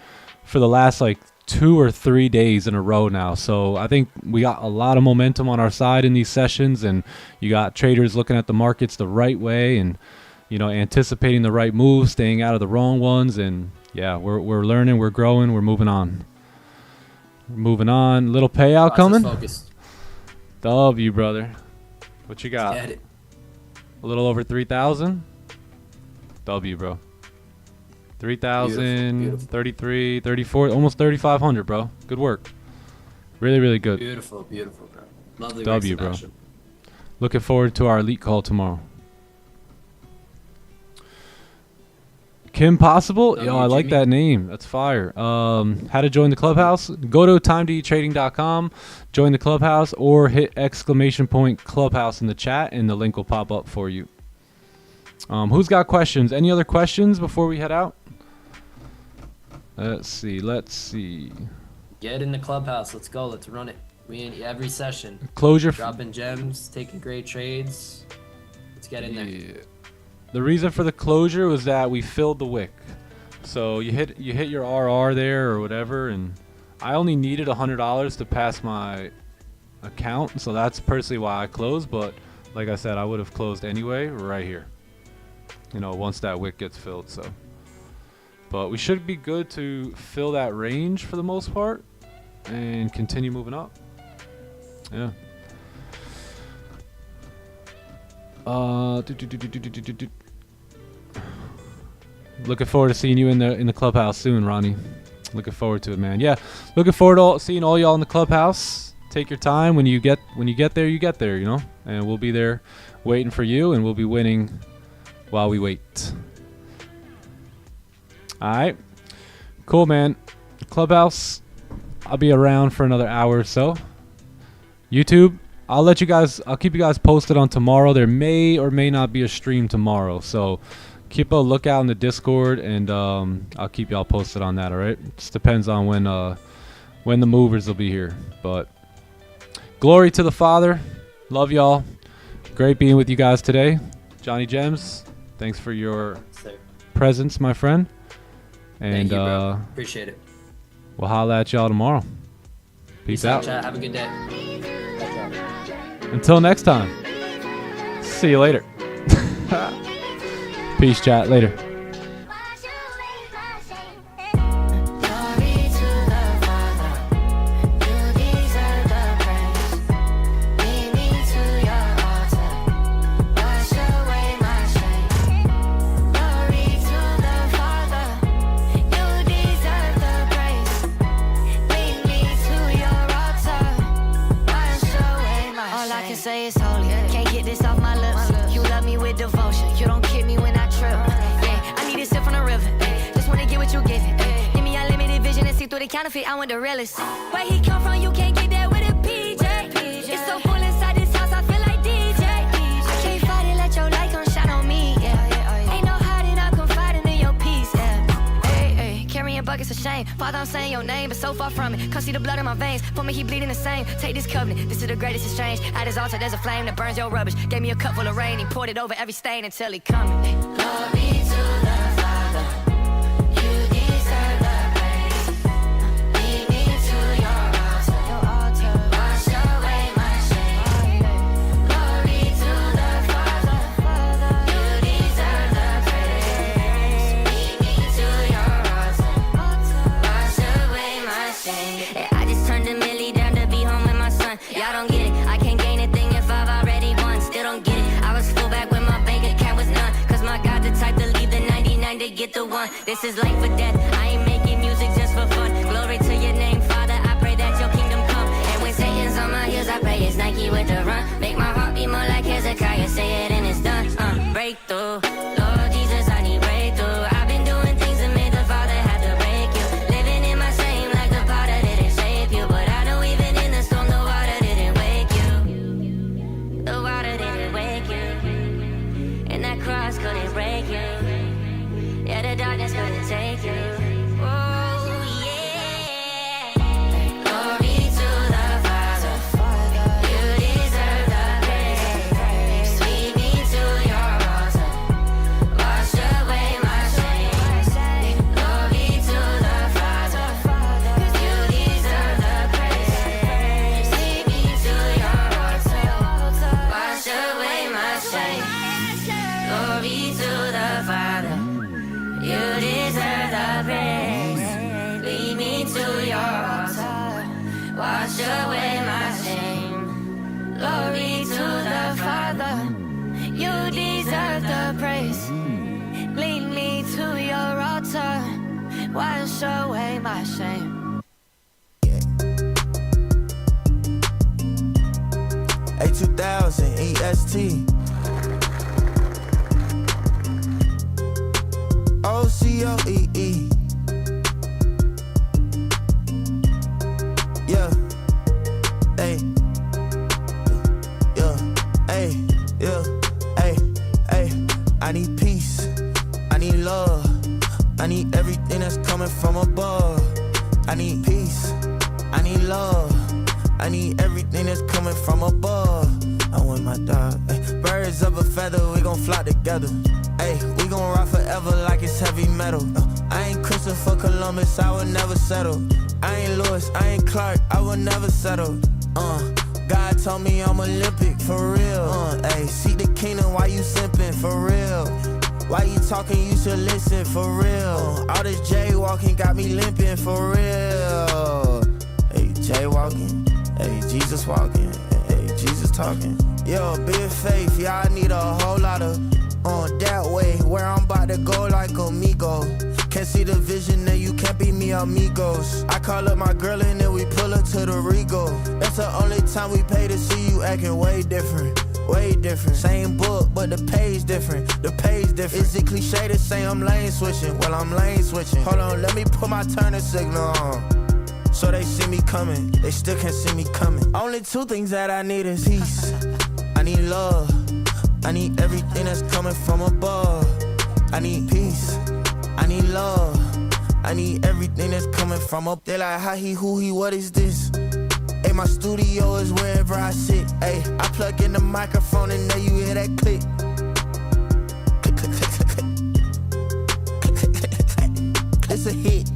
for the last like 2 or 3 days in a row now. So I think we got a lot of momentum on our side in these sessions, and you got traders looking at the markets the right way, and you know, anticipating the right moves, staying out of the wrong ones, and yeah, we're learning, we're growing, we're moving on. We're moving on. Little payout coming. Focused. W, brother. What you got? Get it. A little over 3,000. W, bro. 3,000, 33, 34, almost 3,500, bro. Good work. Really, really good. Beautiful, beautiful, bro. Lovely W, bro. action. Looking forward to our elite call tomorrow. Kim Possible? Yo, I like that name. That's fire. How to join the clubhouse? Go to timetotrading.com, join the clubhouse, or hit ! clubhouse in the chat, and the link will pop up for you. Who's got questions? Any other questions before we head out? Let's see. Get in the clubhouse. Let's go. Let's run it. We in every session. Closure. Dropping gems, taking great trades. Let's get in there. Yeah. The reason for the closure was that we filled the wick. So you hit your RR there or whatever, and I only needed $100 to pass my account, so that's personally why I closed. But like I said, I would have closed anyway right here, you know, once that wick gets filled. So, but we should be good to fill that range for the most part and continue moving up. Yeah. Looking forward to seeing you in the clubhouse soon, Ronnie. Looking forward to it, man. Yeah, looking forward to seeing all y'all in the clubhouse. Take your time. When you get there, you get there, you know. And we'll be there waiting for you, and we'll be winning while we wait. All right, cool, man. Clubhouse, I'll be around for another hour or so. YouTube, I'll keep you guys posted on tomorrow. There may or may not be a stream tomorrow, so keep a lookout in the Discord, and I'll keep y'all posted on that. All right, just depends on when the movers will be here. But glory to the Father. Love y'all. Great being with you guys today. Johnny Gems, thanks for your presence, my friend. And thank you, bro. Appreciate it. We'll holla at y'all tomorrow. Peace out. Chat. Have a good day. Until next time. See you later. Peace, chat. Later. Say it's holy. Can't get this off my lips. You love me with devotion. You don't kid me when I trip. Yeah, I need a sip from the river. Just wanna get what you give it. Give me unlimited vision and see through the counterfeit. I want the realest. Where he come from, you can't get that with a PJ. It's so full inside this house, I feel like DJ. I can't fight it, let your light come shine on me. Yeah, ain't no hiding, I'm confiding in your peace. Yeah, hey, carrying buckets of shame. Father, I'm saying your name, but so far from it. Come see the blood in my veins. For me, he bleeding the same. Take this covenant. This is the greatest exchange. At his altar, there's a flame that burns your rubbish. Gave me a cup full of rain. He poured it over every stain until he coming. Glory to the Father. You deserve the praise. Lead me to your altar. Wash one. This is life or death. I ain't making music just for fun. Glory to your name, Father. I pray that your kingdom come. And when Satan's on my heels, I pray it's Nike with the run. Make my heart beat more like Hezekiah. Say it and it's done. Breakthrough. Lord Jesus, I need breakthrough. I've been doing things that made the Father have to break you. Living in my shame like the potter didn't shape you. But I know even in the storm, the water didn't wake you. The water didn't wake you. And that cross couldn't break you. Yeah, the darkness couldn't take you. Oh, yeah. Glory to the Father. You deserve the praise. Sweep me to your altar. Wash away my shame. Glory to the Father. You deserve the praise. Sweep me to your altar. Wash away my shame. Glory to the Father. You deserve the praise. Lead me to your altar. Wash away my shame. Glory to the Father. You deserve the praise. Lead me to your altar. Wash away my shame. A2000 EST. OCOEE. Yeah. Hey. Yeah. Hey. Yeah. Hey. Hey. I need peace. I need love. I need everything that's coming from above. I need peace. I need love. I need everything that's coming from above. I want my dog. Ay. Birds of a feather, we gon' fly together. Ay, we gon' ride forever like it's heavy metal. I ain't Christopher Columbus, I would never settle. I ain't Lewis, I ain't Clark, I would never settle. God told me I'm Olympic, for real. Ay, seek the kingdom while you simping, for real. Why you talking, you should listen, for real. All this jaywalking got me limping, for real. Hey, jaywalking, hey, Jesus walking, hey, Jesus talking. Yo, big faith, yeah, I need a whole lot of that way, where I'm about to go like amigo. Can't see the vision and you can't be me amigos. I call up my girl and then we pull her to the Rego. That's the only time we pay to see you acting way different. Way different. Same book, but the page different. The page different. Is it cliche to say I'm lane switching? Well, I'm lane switching. Hold on, let me put my turning signal on. So they see me coming, they still can't see me coming. Only two things that I need is peace. I need love. I need everything that's coming from above. I need peace. I need love. I need everything that's coming from up. They like, how he, who he, what is this? Hey, my studio is wherever I sit. Hey, I plug in the microphone and now you hear that click. Click, click, click, click, click. It's a hit.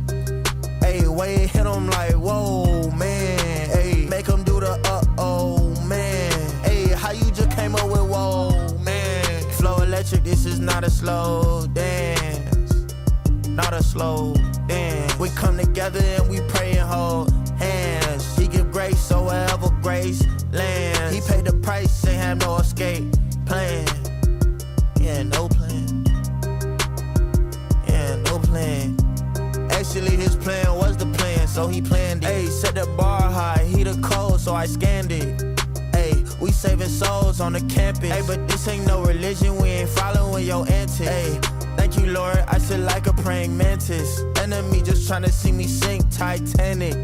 Hey, way it hit them like, whoa, man. Hey, make them do the uh-oh, man. Hey, how you just came up with whoa, man? Flow electric, this is not a slow dance. Not a slow dance. We come together and we pray and hold hands. He give grace, so wherever grace lands. He paid the price, ain't have no escape plan. Yeah, no plan. Yeah, no plan. Actually, his plan was the plan, so he planned it. Ayy, set the bar high, he the code, so I scanned it. Ayy, we saving souls on the campus. Ayy, but this ain't no religion, we ain't following your antics. Ayy, thank you, Lord, I sit like a praying mantis. Enemy just tryna see me sink Titanic.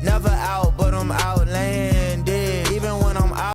Never out, but I'm outlanded. Even when I'm out.